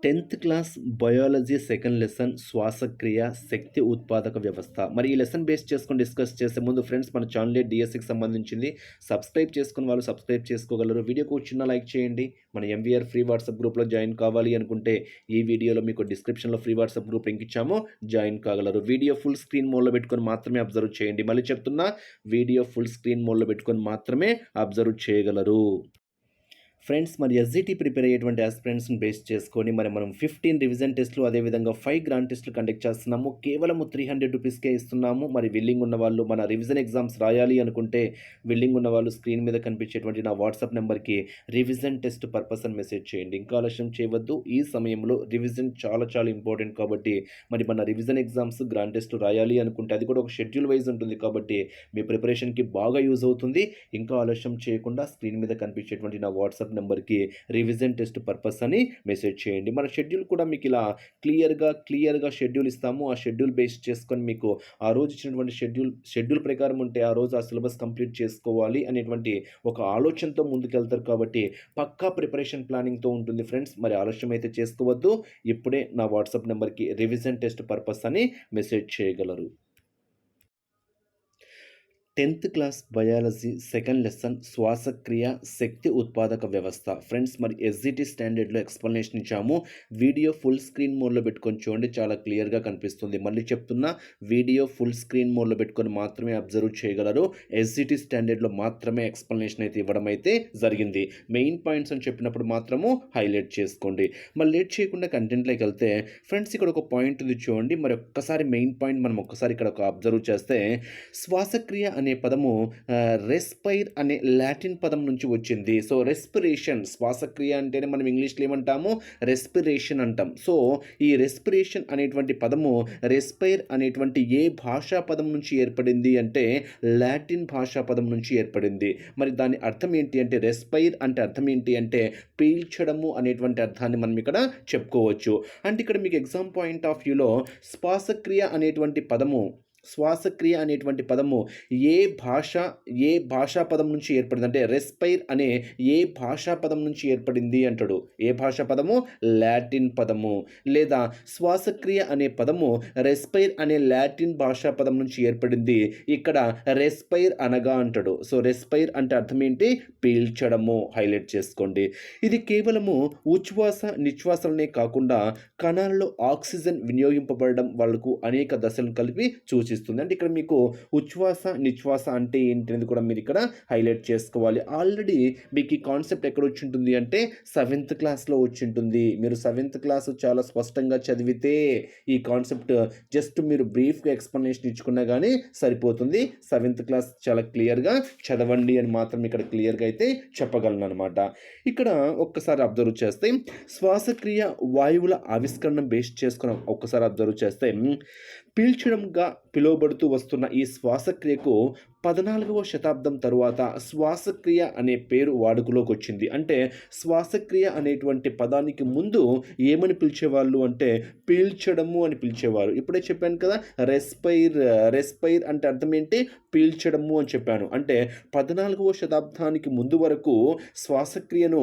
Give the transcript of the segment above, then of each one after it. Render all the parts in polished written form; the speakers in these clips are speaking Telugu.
10th class biology second lesson శ్వాసక్రియ శక్తి ఉత్పాదక వ్యవస్థ. మరి ఈ లెసన్ బేస్ చేసుకొని డిస్కస్ చేసే ముందు ఫ్రెండ్స్ మన ఛానల్ డిఎస్సికి సంబంధించింది. సబ్స్క్రైబ్ చేసుకున్న వాళ్ళు సబ్స్క్రైబ్ చేసుకోగలరు. వీడియోకి ఒక చిన్న లైక్ చేయండి. మన ఎంవీఆర్ ఫ్రీ వాట్సాప్ గ్రూప్లో జాయిన్ కావాలి అనుకుంటే ఈ వీడియోలో మీకు డిస్క్రిప్షన్లో ఫ్రీ వాట్సాప్ గ్రూప్ లింక్ ఇచ్చాము, జాయిన్ కాగలరు. వీడియో ఫుల్ స్క్రీన్ మోడ్లో పెట్టుకొని మాత్రమే అబ్జర్వ్ చేయండి. మళ్ళీ చెప్తున్నా, వీడియో ఫుల్ స్క్రీన్ మోడ్లో పెట్టుకొని మాత్రమే అబ్జర్వ్ చేయగలరు. ఫ్రెండ్స్, మరి ఎస్జిటి ప్రిపేర్ అయ్యేటువంటి ఆస్పిరెంట్స్ని బేస్ చేసుకొని మనం 15 రివిజన్ టెస్టులు, అదేవిధంగా 5 గ్రాండ్ టెస్టులు కండక్ట్ చేస్తున్నాము. కేవలము 300 రూపీస్కే ఇస్తున్నాము. మరి విల్లింగ్ ఉన్న వాళ్ళు, మన రివిజన్ ఎగ్జామ్స్ రాయాలి అనుకుంటే విల్లింగ్ ఉన్న వాళ్ళు స్క్రీన్ మీద కనిపించేటువంటి నా వాట్సాప్ నెంబర్కి రివిజన్ టెస్ట్ పర్పస్ అని మెసేజ్ చేయండి. ఇంకా ఆలస్యం చేయవద్దు. ఈ సమయంలో రివిజన్ చాలా చాలా ఇంపార్టెంట్ కాబట్టి మరి మన రివిజన్ ఎగ్జామ్స్ గ్రాండ్ టెస్ట్ రాయాలి అనుకుంటే అది కూడా ఒక షెడ్యూల్ వైజ్ ఉంటుంది కాబట్టి మీ ప్రిపరేషన్కి బాగా యూజ్ అవుతుంది. ఇంకా ఆలస్యం చేయకుండా స్క్రీన్ మీద కనిపించేటువంటి నా వాట్సాప్ నెంబర్కి రివిజన్ టెస్ట్ పర్పస్ అని మెసేజ్ చేయండి. మన షెడ్యూల్ కూడా మీకు ఇలా క్లియర్గా షెడ్యూల్ ఇస్తాము. ఆ షెడ్యూల్ బేస్ చేసుకొని మీకు ఆ రోజు ఇచ్చినటువంటి షెడ్యూల్ ప్రకారం ఉంటే ఆ రోజు ఆ సిలబస్ కంప్లీట్ చేసుకోవాలి అనేటువంటి ఒక ఆలోచనతో ముందుకెళ్తారు కాబట్టి పక్కా ప్రిపరేషన్ ప్లానింగ్తో ఉంటుంది ఫ్రెండ్స్. మరి ఆలస్యం అయితే చేసుకోవద్దు. ఇప్పుడే నా వాట్సాప్ నెంబర్కి రివిజన్ టెస్ట్ పర్పస్ అని మెసేజ్ చేయగలరు. 10th class biology second lesson శ్వాసక్రియ శక్తి ఉత్పాదక వ్యవస్థ. ఫ్రెండ్స్, మరి ఎస్జిటి స్టాండర్డ్లో ఎక్స్ప్లెనేషన్ ఇచ్చాము. వీడియో ఫుల్ స్క్రీన్ మోడ్లో పెట్టుకొని చూడండి, చాలా క్లియర్గా కనిపిస్తుంది. మళ్ళీ చెప్తున్నా, వీడియో ఫుల్ స్క్రీన్ మోడ్లో పెట్టుకొని మాత్రమే అబ్జర్వ్ చేయగలరు. ఎస్జిటి స్టాండర్డ్లో మాత్రమే ఎక్స్ప్లెనేషన్ అయితే ఇవ్వడం అయితే జరిగింది. మెయిన్ పాయింట్స్ అని చెప్పినప్పుడు మాత్రము హైలైట్ చేసుకోండి. మరి లేట్ చేయకుండా కంటెంట్లోకి వెళ్తే ఫ్రెండ్స్, ఇక్కడ ఒక పాయింట్ ఉంది చూడండి. మరి ఒక్కసారి మెయిన్ పాయింట్ మనం ఒక్కసారి ఇక్కడ ఒక అబ్జర్వ్ చేస్తే శ్వాసక్రియ అనే పదము రెస్పైర్ అనే లాటిన్ పదం నుంచి వచ్చింది. సో రెస్పిరేషన్, శ్వాసక్రియ అంటేనే మనం ఇంగ్లీష్లో ఏమంటాము, రెస్పిరేషన్ అంటాం. సో ఈ రెస్పిరేషన్ అనేటువంటి పదము రెస్పైర్ అనేటువంటి ఏ భాషా పదం నుంచి ఏర్పడింది అంటే లాటిన్ భాషా పదం నుంచి ఏర్పడింది. మరి దాని అర్థం ఏంటి అంటే, రెస్పైర్ అంటే అర్థం ఏంటి అంటే పీల్చడము అనేటువంటి అర్థాన్ని మనం ఇక్కడ చెప్పుకోవచ్చు. అంటే ఇక్కడ మీకు ఎగ్జామ్ పాయింట్ ఆఫ్ వ్యూలో శ్వాసక్రియ అనేటువంటి పదము ఏ భాషా పదం నుంచి ఏర్పడింది అంటే రెస్పైర్ అనే ఏ భాషా పదం నుంచి ఏర్పడింది అంటాడు. ఏ భాషా పదము? లాటిన్ పదము. లేదా శ్వాసక్రియ అనే పదము రెస్పైర్ అనే లాటిన్ భాషా పదం నుంచి ఏర్పడింది. ఇక్కడ రెస్పైర్ అనగా అంటాడు. సో రెస్పైర్ అంటే అర్థం ఏంటి? పీల్చడము. హైలైట్ చేసుకోండి. ఇది కేవలము ఉచ్ఛ్వాస నిశ్వాసలనే కాకుండా కణాల్లో ఆక్సిజన్ వినియోగింపబడడం వాళ్ళకు అనేక దశలను కలిపి సూచిస్తుంది. అంటే ఇక్కడ మీకు ఉచ్ఛ్వాస నిశ్వాస అంటే ఏంటి అనేది కూడా మీరు ఇక్కడ హైలైట్ చేసుకోవాలి. ఆల్రెడీ మీకు ఈ కాన్సెప్ట్ ఎక్కడ వచ్చి ఉంటుంది అంటే 7th క్లాస్లో వచ్చి ఉంటుంది. మీరు 7th క్లాస్ చాలా స్పష్టంగా చదివితే ఈ కాన్సెప్ట్ జస్ట్ మీరు బ్రీఫ్గా ఎక్స్ప్లెనేషన్ ఇచ్చుకున్నా కానీ సరిపోతుంది. 7th క్లాస్ చాలా క్లియర్గా చదవండి అని మాత్రం ఇక్కడ క్లియర్గా అయితే చెప్పగలను అనమాట. ఇక్కడ ఒక్కసారి అబ్జర్వ్ చేస్తే శ్వాసక్రియ వాయువుల ఆవిష్కరణ బేస్ చేసుకుని ఒక్కసారి అబ్జర్వ్ చేస్తే పీల్చడంగా పిలువబడుతూ వస్తున్న ఈ శ్వాసక్రియకు 14వ శతాబ్దం తరువాత శ్వాసక్రియ అనే పేరు వాడుకలోకి వచ్చింది. అంటే శ్వాసక్రియ అనేటువంటి పదానికి ముందు ఏమని పిలిచేవాళ్ళు అంటే పీల్చడము అని పిలిచేవారు. ఇప్పుడే చెప్పాను కదా, రెస్పైర్ అంటే అర్థం ఏంటి? పీల్చడము అని చెప్పాను. అంటే 14వ శతాబ్దానికి ముందు వరకు శ్వాసక్రియను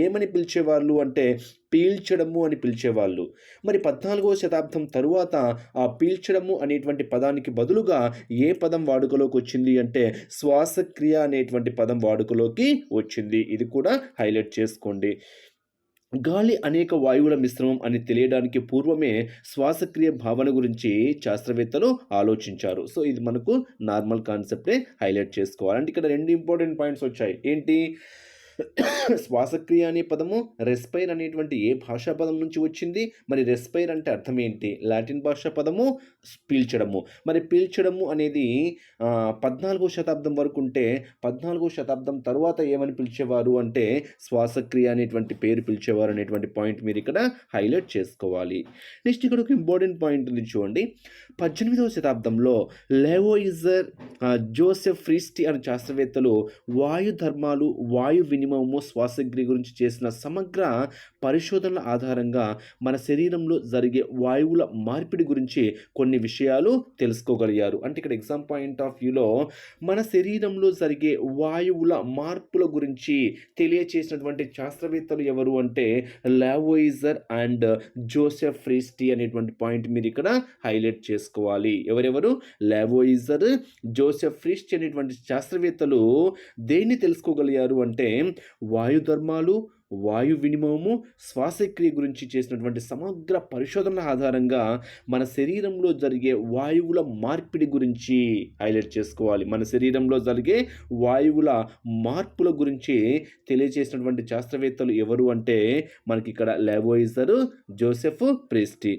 ఏమని పిలిచేవాళ్ళు అంటే పీల్చడము అని పిలిచేవాళ్ళు. మరి 14వ శతాబ్దం తరువాత ఆ పీల్చడము అనేటువంటి పదానికి బదులుగా ఏ పదం వాడుకలోకి వచ్చింది అంటే శ్వాసక్రియ అనేటువంటి పదం వాడుకలోకి వచ్చింది. ఇది కూడా హైలైట్ చేసుకోండి. గాలి అనేక వాయువుల మిశ్రమం అని తెలియడానికి పూర్వమే శ్వాసక్రియ భావన గురించి శాస్త్రవేత్తలు ఆలోచించారు. సో ఇది మనకు నార్మల్ కాన్సెప్టే హైలైట్ చేసుకోవాలి. అంటే ఇక్కడ 2 ఇంపార్టెంట్ పాయింట్స్ వచ్చాయి. ఏంటి? శ్వాసక్రియ అనే పదము రెస్పైర్ అనేటువంటి ఏ భాషా పదం నుంచి వచ్చింది. మరి రెస్పైర్ అంటే అర్థం ఏంటి? లాటిన్ భాషా పదము పీల్చడము. మరి పీల్చడము అనేది 14వ శతాబ్దం వరకు ఉంటే 14వ శతాబ్దం తర్వాత ఏమని పిలిచేవారు అంటే శ్వాసక్రియ అనేటువంటి పేరు పిలిచేవారు అనేటువంటి పాయింట్ మీరు ఇక్కడ హైలైట్ చేసుకోవాలి. నెక్స్ట్ ఇక్కడ ఒక ఇంపార్టెంట్ పాయింట్ ఉంది చూడండి. 18వ శతాబ్దంలో లేవోయిజర్, జోసెఫ్ ఫ్రీస్టీ అనే శాస్త్రవేత్తలు వాయు ధర్మాలు, వాయు వినిమయం వినిమయము, శ్వాసక్రియ గురించి చేసిన సమగ్ర పరిశోధనల ఆధారంగా మన శరీరంలో జరిగే వాయువుల మార్పిడి గురించి కొన్ని విషయాలు తెలుసుకోగలిగారు. అంటే ఇక్కడ ఎగ్జామ్ పాయింట్ ఆఫ్ వ్యూలో మన శరీరంలో జరిగే వాయువుల మార్పుల గురించి తెలియచేసినటువంటి శాస్త్రవేత్తలు ఎవరు అంటే లావోయిజర్ అండ్ జోసెఫ్ ఫ్రిస్టీ అనేటువంటి పాయింట్ మీరు ఇక్కడ హైలైట్ చేసుకోవాలి. ఎవరెవరు? లావోయిజర్, జోసెఫ్ ఫ్రిస్టీ అనేటువంటి శాస్త్రవేత్తలు దేన్ని తెలుసుకోగలిగారు అంటే వాయు ధర్మాలు, వాయు వినిమయము, శ్వాసక్రియ గురించి చేసినటువంటి సమగ్ర పరిశోధనల ఆధారంగా మన శరీరంలో జరిగే వాయువుల మార్పిడి గురించి హైలైట్ చేసుకోవాలి. మన శరీరంలో జరిగే వాయువుల మార్పుల గురించి తెలియజేసినటువంటి శాస్త్రవేత్తలు ఎవరు అంటే మనకి ఇక్కడ లావోయిజర్, జోసెఫ్ ప్రెస్టీ.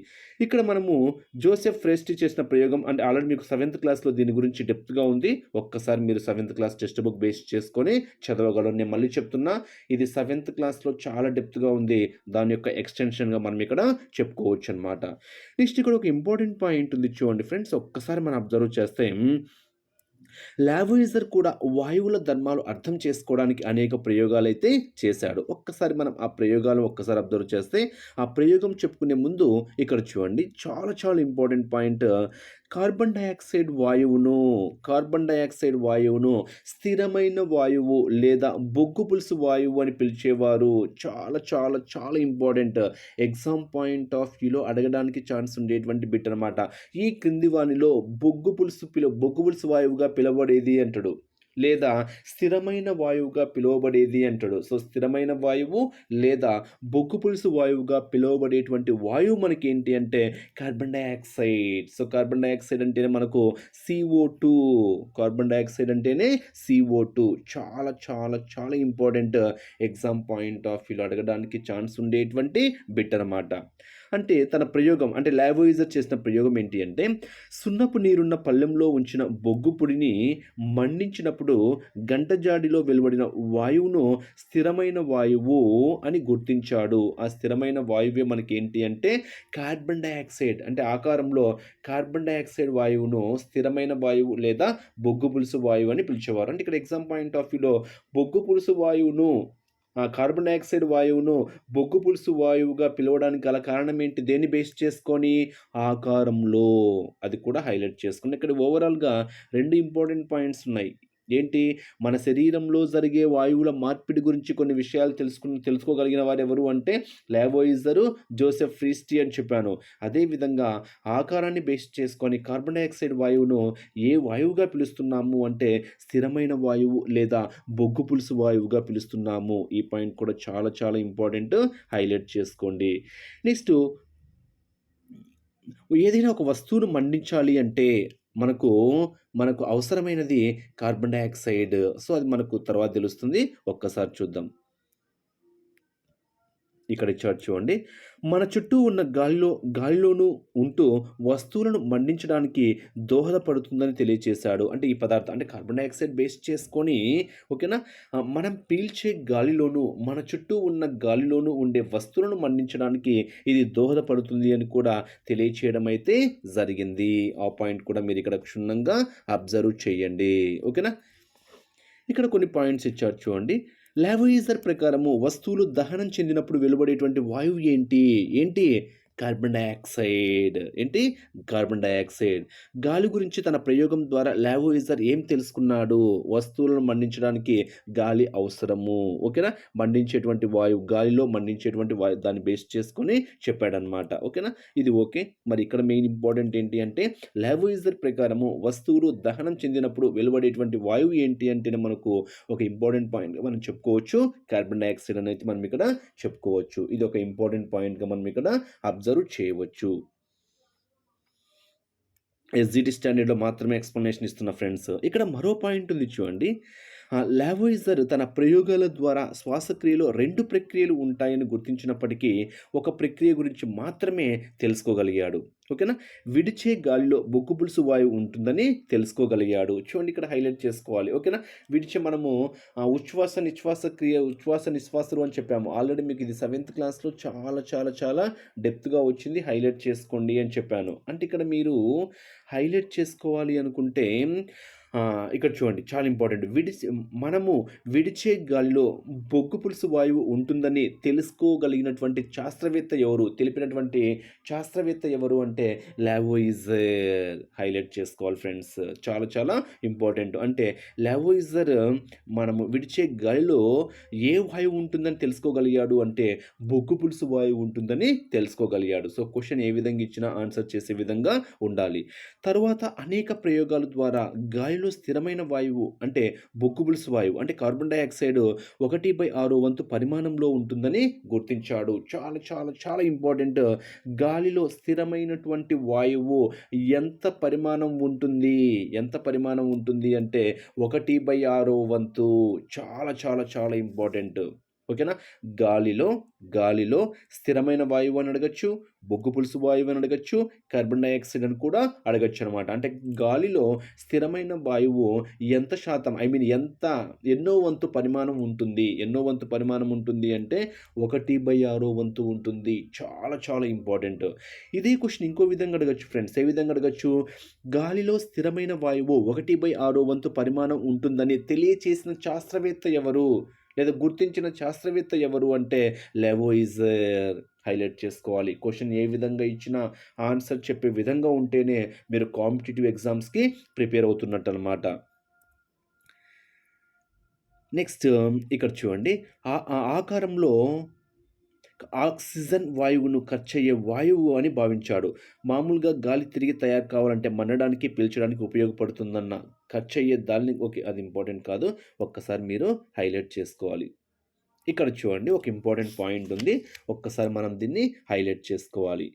ఇక్కడ మనము జోసెఫ్ ప్రెస్టీ చేసిన ప్రయోగం అంటే ఆల్రెడీ మీకు 7th క్లాస్లో దీని గురించి డెప్త్గా ఉంది. ఒక్కసారి మీరు 7th class text book base చేసుకొని చదవగలరు. నేను మళ్ళీ చెప్తున్నా, ఇది 7th క్లాస్లో చాలా డెప్త్గా ఉంది. దాని యొక్క ఎక్స్టెన్షన్గా మనం ఇక్కడ చెప్పుకోవచ్చు అనమాట. నెక్స్ట్ ఇక్కడ ఒక ఇంపార్టెంట్ పాయింట్ ఉంది చూడండి ఫ్రెండ్స్, ఒక్కసారి మనం అబ్జర్వ్ చేస్తే లావోయిజర్ కూడా వాయువుల ధర్మాలు అర్థం చేసుకోవడానికి అనేక ప్రయోగాలైతే చేశాడు. ఒక్కసారి మనం ఆ ప్రయోగాలు ఒక్కసారి అబ్జర్వ్ చేస్తే ఆ ప్రయోగం చెప్పుకునే ముందు ఇక్కడ చూడండి, చాలా చాలా ఇంపార్టెంట్ పాయింట్. కార్బన్ డయాక్సైడ్ వాయువును స్థిరమైన వాయువు లేదా బొగ్గు పులుసు వాయువు అని పిలిచేవారు. చాలా చాలా చాలా ఇంపార్టెంట్, ఎగ్జామ్ పాయింట్ ఆఫ్ వ్యూలో అడగడానికి ఛాన్స్ ఉండేటువంటి బిట్ అనమాట. ఈ క్రింది వానిలో బొగ్గు పులుసు వాయువుగా పిలవబడేది అంటాడు, లేదా స్థిరమైన వాయువుగా పిలువబడేది అంటాడు. సో స్థిరమైన వాయువు లేదా బొగ్గు పులుసు వాయువుగా పిలువబడేటువంటి వాయువు మనకి ఏంటి అంటే carbon dioxide. So carbon dioxide అంటేనే మనకు CO2. కార్బన్ డయాక్సైడ్ అంటేనే CO2. చాలా చాలా చాలా ఇంపార్టెంట్, ఎగ్జామ్ పాయింట్ ఆఫ్ వ్యూలో అడగడానికి ఛాన్స్ ఉండేటువంటి బిట్ అనమాట. అంటే తన ప్రయోగం అంటే లావోయిజర్ చేసిన ప్రయోగం ఏంటి అంటే సున్నపు నీరున్న పళ్ళెంలో ఉంచిన బొగ్గు పొడిని మండించినప్పుడు గంట జాడిలో వెలువడిన వాయువును స్థిరమైన వాయువు అని గుర్తించాడు. ఆ స్థిరమైన వాయువే మనకి ఏంటి అంటే కార్బన్ డయాక్సైడ్. అంటే ఆకారంలో కార్బన్ డయాక్సైడ్ వాయువును స్థిరమైన వాయువు లేదా బొగ్గు పులుసు వాయువు అని పిలిచేవారు. అంటే ఇక్కడ ఎగ్జామ్ పాయింట్ ఆఫ్ వ్యూలో బొగ్గు పులుసు వాయువును కార్బన్ డయాక్సైడ్ వాయువును బొగ్గు పులుసు వాయువుగా పిలవడానికి గల కారణం ఏంటి? దేన్ని బేస్ చేసుకొని? ఆకారంలో. అది కూడా హైలైట్ చేసుకుని ఇక్కడ ఓవరాల్గా 2 ఇంపార్టెంట్ పాయింట్స్ ఉన్నాయి. ఏంటి? మన శరీరంలో జరిగే వాయువుల మార్పిడి గురించి కొన్ని విషయాలు తెలుసుకోగలిగిన వారు ఎవరు అంటే లావోయిజరు, జోసెఫ్ ఫ్రిస్టీ అని చెప్పాను. అదేవిధంగా ఆకారాన్ని బేస్ చేసుకొని కార్బన్ డయాక్సైడ్ వాయువును ఏ వాయువుగా పిలుస్తున్నాము అంటే స్థిరమైన వాయువు లేదా బొగ్గు పులుసు వాయువుగా పిలుస్తున్నాము. ఈ పాయింట్ కూడా చాలా చాలా ఇంపార్టెంట్, హైలైట్ చేసుకోండి. నెక్స్ట్, ఏదైనా ఒక వస్తువును మండించాలి అంటే మనకు అవసరమైనది కార్బన్ డయాక్సైడ్. సో అది మనకు తర్వాత తెలుస్తుంది. ఒక్కసారి చూద్దాం. ఇక్కడ ఇచ్చాడు చూడండి, మన చుట్టూ ఉన్న గాలిలోనూ ఉంటూ వస్తువులను మండించడానికి దోహదపడుతుందని తెలియచేశాడు. అంటే ఈ పదార్థం అంటే కార్బన్ డయాక్సైడ్ బేస్ చేసుకొని ఓకేనా, మనం పీల్చే గాలిలోనూ మన చుట్టూ ఉన్న గాలిలోనూ ఉండే వస్తువులను మండించడానికి ఇది దోహదపడుతుంది అని కూడా తెలియచేయడం అయితే జరిగింది. ఆ పాయింట్ కూడా మీరు ఇక్కడ క్షుణ్ణంగా అబ్జర్వ్ చేయండి. ఓకేనా. ఇక్కడ కొన్ని పాయింట్స్ ఇచ్చారు చూడండి. లావోయిజర్ ప్రకారము వస్తువులు దహనం చెందినప్పుడు వెలువడేటువంటి వాయువు ఏంటి? Carbon dioxide. ఏంటి? Carbon dioxide. గాలి గురించి తన ప్రయోగం ద్వారా లావోయిజర్ ఏం తెలుసుకున్నాడు? వస్తువులను మండించడానికి గాలి అవసరము. ఓకేనా. మండించేటువంటి వాయువు, గాలిలో మండించేటువంటి వాయువు, దాన్ని బేస్ చేసుకొని చెప్పాడనమాట. ఓకేనా. ఇది ఓకే. మరి ఇక్కడ మెయిన్ ఇంపార్టెంట్ ఏంటి అంటే లావోయిజర్ ప్రకారము వస్తువులు దహనం చెందినప్పుడు వెలువడేటువంటి వాయువు ఏంటి అంటేనే మనకు ఒక ఇంపార్టెంట్ పాయింట్గా మనం చెప్పుకోవచ్చు కార్బన్ డయాక్సైడ్ అనేది మనం ఇక్కడ చెప్పుకోవచ్చు. ఇది ఒక ఇంపార్టెంట్ పాయింట్గా మనం ఇక్కడ అబ్జర్వ్ చేయవచ్చు. ఎస్జిటి స్టాండర్డ్లో మాత్రమే ఎక్స్ప్లెనేషన్ ఇస్తున్న ఫ్రెండ్స్. ఇక్కడ మరో పాయింట్ ఉంది చూడండి. లావోయిజర్ తన ప్రయోగాల ద్వారా శ్వాసక్రియలో 2 ప్రక్రియలు ఉంటాయని గుర్తించినప్పటికీ ఒక ప్రక్రియ గురించి మాత్రమే తెలుసుకోగలిగాడు. ఓకేనా. విడిచే గాలిలో బొగ్గు పులుసు వాయువు ఉంటుందని తెలుసుకోగలిగాడు. చూడండి, ఇక్కడ హైలైట్ చేసుకోవాలి. ఓకేనా. విడిచే మనము ఉచ్ఛ్వాస నిశ్వాసలు అని చెప్పాము. ఆల్రెడీ మీకు ఇది 7th క్లాస్లో చాలా చాలా చాలా డెప్త్గా వచ్చింది, హైలైట్ చేసుకోండి అని చెప్పాను. అంటే ఇక్కడ మీరు హైలైట్ చేసుకోవాలి అనుకుంటే ఇక్కడ చూడండి చాలా ఇంపార్టెంట్. మనము విడిచే గాలిలో బొగ్గు పులుసు వాయువు ఉంటుందని తెలుసుకోగలిగినటువంటి శాస్త్రవేత్త ఎవరు? తెలిపినటువంటి శాస్త్రవేత్త ఎవరు అంటే లావోయిజర్. హైలైట్ చేసుకోవాలి ఫ్రెండ్స్. చాలా చాలా ఇంపార్టెంట్. అంటే లావోయిజర్ మనము విడిచే గాలిలో ఏ వాయువు ఉంటుందని తెలుసుకోగలిగాడు అంటే బొగ్గు పులుసు వాయువు ఉంటుందని తెలుసుకోగలిగాడు. సో, క్వెషన్ ఏ విధంగా ఇచ్చినా ఆన్సర్ చేసే విధంగా ఉండాలి. తరువాత అనేక ప్రయోగాల ద్వారా గాలిలో స్థిరమైన వాయువు అంటే బొగ్గు పులుసు వాయువు అంటే కార్బన్ డయాక్సైడ్ 1/6 వంతు పరిమాణంలో ఉంటుందని గుర్తించాడు. చాలా చాలా చాలా ఇంపార్టెంట్. గాలిలో స్థిరమైనటువంటి వాయువు ఎంత పరిమాణం ఉంటుంది? ఎంత పరిమాణం ఉంటుంది అంటే 1/6 వంతు. చాలా చాలా చాలా ఇంపార్టెంట్. ఓకేనా? గాలిలో గాలిలో స్థిరమైన వాయువు అని అడగొచ్చు, బొగ్గు పులుసు వాయువు అని అడగొచ్చు, కార్బన్ డయాక్సైడ్ అని కూడా అడగొచ్చనమాట. అంటే గాలిలో స్థిరమైన వాయువు ఎంత శాతం ఎన్నో వంతు పరిమాణం ఉంటుంది? ఎన్నో వంతు పరిమాణం ఉంటుంది అంటే 1/6 వంతు ఉంటుంది. చాలా చాలా ఇంపార్టెంట్. ఇదే క్వెషన్ ఇంకో విధంగా అడగొచ్చు ఫ్రెండ్స్. ఏ విధంగా అడగొచ్చు? గాలిలో స్థిరమైన వాయువు 1/6 వంతు పరిమాణం ఉంటుందని తెలియచేసిన శాస్త్రవేత్త ఎవరు? లేదా గుర్తించిన శాస్త్రవేత్త ఎవరు అంటే లావోయిజర్. హైలైట్ చేసుకోవాలి. క్వెషన్ ఏ విధంగా ఇచ్చినా ఆన్సర్ చెప్పే విధంగా ఉంటేనే మీరు కాంపిటీటివ్ ఎగ్జామ్స్‌కి ప్రిపేర్ అవుతున్నట్టనమాట. నెక్స్ట్ ఇక్కడ చూడండి. ఆకారంలో ఆక్సిజన్ వాయువును ఖర్చయ్యే వాయువు అని భావించాడు. మామూలుగా గాలి తిరిగి తయారు కావాలంటే మన్నడానికి, పీల్చడానికి ఉపయోగపడుతుందన్న ఖర్చయ్యే దాన్ని ఓకే. అది ఇంపార్టెంట్ కాదు. ఒక్కసారి మీరు హైలైట్ చేసుకోవాలి. ఇక్కడ చూడండి ఒక ఇంపార్టెంట్ పాయింట్ ఉంది. ఒక్కసారి మనం దీన్ని హైలైట్ చేసుకోవాలి.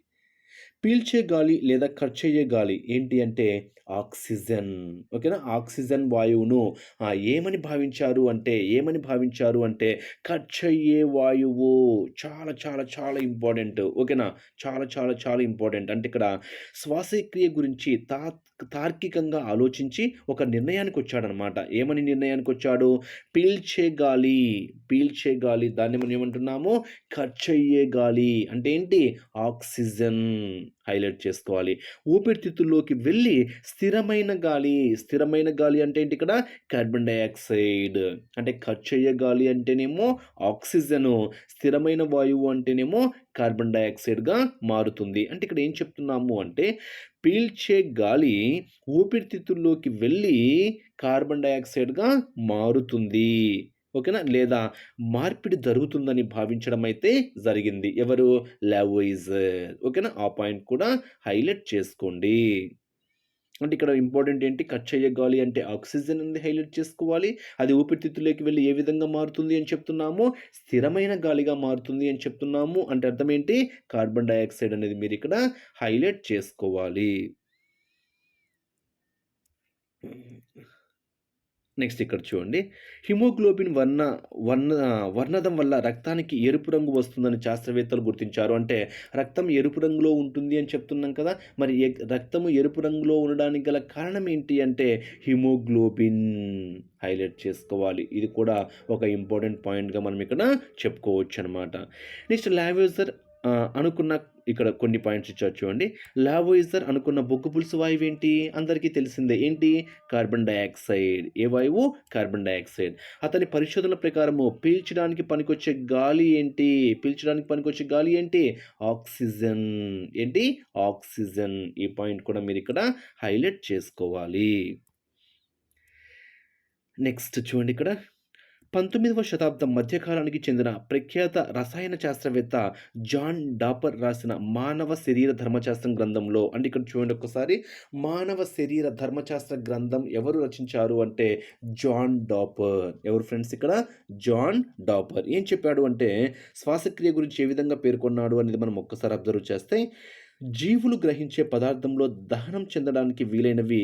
పీల్చే గాలి లేదా ఖర్చయ్యే గాలి ఏంటి అంటే ఆక్సిజన్. ఓకేనా? ఆక్సిజన్ వాయువును ఏమని భావించారు అంటే ఖర్చయ్యే వాయువు. చాలా చాలా చాలా ఇంపార్టెంట్. ఓకేనా? చాలా చాలా చాలా ఇంపార్టెంట్. అంటే ఇక్కడ శ్వాసక్రియ గురించి తార్కికంగా ఆలోచించి ఒక నిర్ణయానికి వచ్చాడనమాట. ఏమని నిర్ణయానికి వచ్చాడు? పీల్చే గాలి దాన్ని మనం ఏమంటున్నాము? ఖర్చయ్యే గాలి. అంటే ఏంటి? ఆక్సిజన్. హైలైట్ చేసుకోవాలి. ఊపిరితిత్తుల్లోకి వెళ్ళి స్థిరమైన గాలి అంటే ఏంటి ఇక్కడ? Carbon dioxide. అంటే ఖర్చయ్యే గాలి అంటేనేమో ఆక్సిజను, స్థిరమైన వాయువు అంటేనేమో కార్బన్ డయాక్సైడ్‌గా మారుతుంది. అంటే ఇక్కడ ఏం చెప్తున్నాము అంటే పీల్చే గాలి ఊపిరితిత్తుల్లోకి వెళ్ళి కార్బన్ డయాక్సైడ్‌గా మారుతుంది. ఓకేనా? లేదా మార్పిడి జరుగుతుందని భావించడం అయితే జరిగింది. ఎవరు? లావోయిజర్. ఓకేనా? ఆ పాయింట్ కూడా హైలైట్ చేసుకోండి. అంటే ఇక్కడ ఇంపార్టెంట్ ఏంటి? ఖర్చయ్యే గాలి అంటే ఆక్సిజన్ అనేది హైలైట్ చేసుకోవాలి. అది ఊపిరితిత్తుల్లోకి వెళ్ళి ఏ విధంగా మారుతుంది అని చెప్తున్నాము? స్థిరమైన గాలిగా మారుతుంది అని చెప్తున్నాము. అంటే అర్థం ఏంటి? కార్బన్ డయాక్సైడ్ అనేది మీరు ఇక్కడ హైలైట్ చేసుకోవాలి. నెక్స్ట్ ఇక్కడ చూడండి. హిమోగ్లోబిన్ వర్ణదం వల్ల రక్తానికి ఎరుపు రంగు వస్తుందని శాస్త్రవేత్తలు గుర్తించారు. అంటే రక్తం ఎరుపు రంగులో ఉంటుంది అని చెప్తున్నాం కదా! మరి రక్తము ఎరుపు రంగులో ఉండడానికి గల కారణం ఏంటి అంటే హిమోగ్లోబిన్. హైలైట్ చేసుకోవాలి. ఇది కూడా ఒక ఇంపార్టెంట్ పాయింట్‌గా మనం ఇక్కడ చెప్పుకోవచ్చనమాట. నెక్స్ట్ లావోయిజర్ అనుకున్న ఇక్కడ కొన్ని పాయింట్స్ ఇచ్చారు చూడండి. లావోయిజర్ అనుకున్న బొగ్గు పులుసు వాయువు ఏంటి? అందరికీ తెలిసిందే. ఏంటి? Carbon dioxide. ఏ వాయువు? Carbon dioxide. అతని పరిశోధనల ప్రకారము పీల్చడానికి పనికొచ్చే గాలి ఏంటి? ఆక్సిజన్. ఏంటి? ఆక్సిజన్. ఈ పాయింట్ కూడా మీరు ఇక్కడ హైలైట్ చేసుకోవాలి. నెక్స్ట్ చూడండి ఇక్కడ 19వ శతాబ్దం మధ్యకాలానికి చెందిన ప్రఖ్యాత రసాయన శాస్త్రవేత్త జాన్ డాపర్ రాసిన మానవ శరీర ధర్మశాస్త్రం గ్రంథంలో అంటే ఇక్కడ చూడండి ఒక్కసారి మానవ శరీర ధర్మశాస్త్ర గ్రంథం ఎవరు రచించారు అంటే జాన్ డాపర్. ఎవరు ఫ్రెండ్స్ ఇక్కడ? John Draper. ఏం చెప్పాడు అంటే శ్వాసక్రియ గురించి ఏ విధంగా పేర్కొన్నాడు అనేది మనం ఒక్కసారి అబ్జర్వ్ చేస్తే జీవులు గ్రహించే పదార్థంలో దహనం చెందడానికి వీలైనవి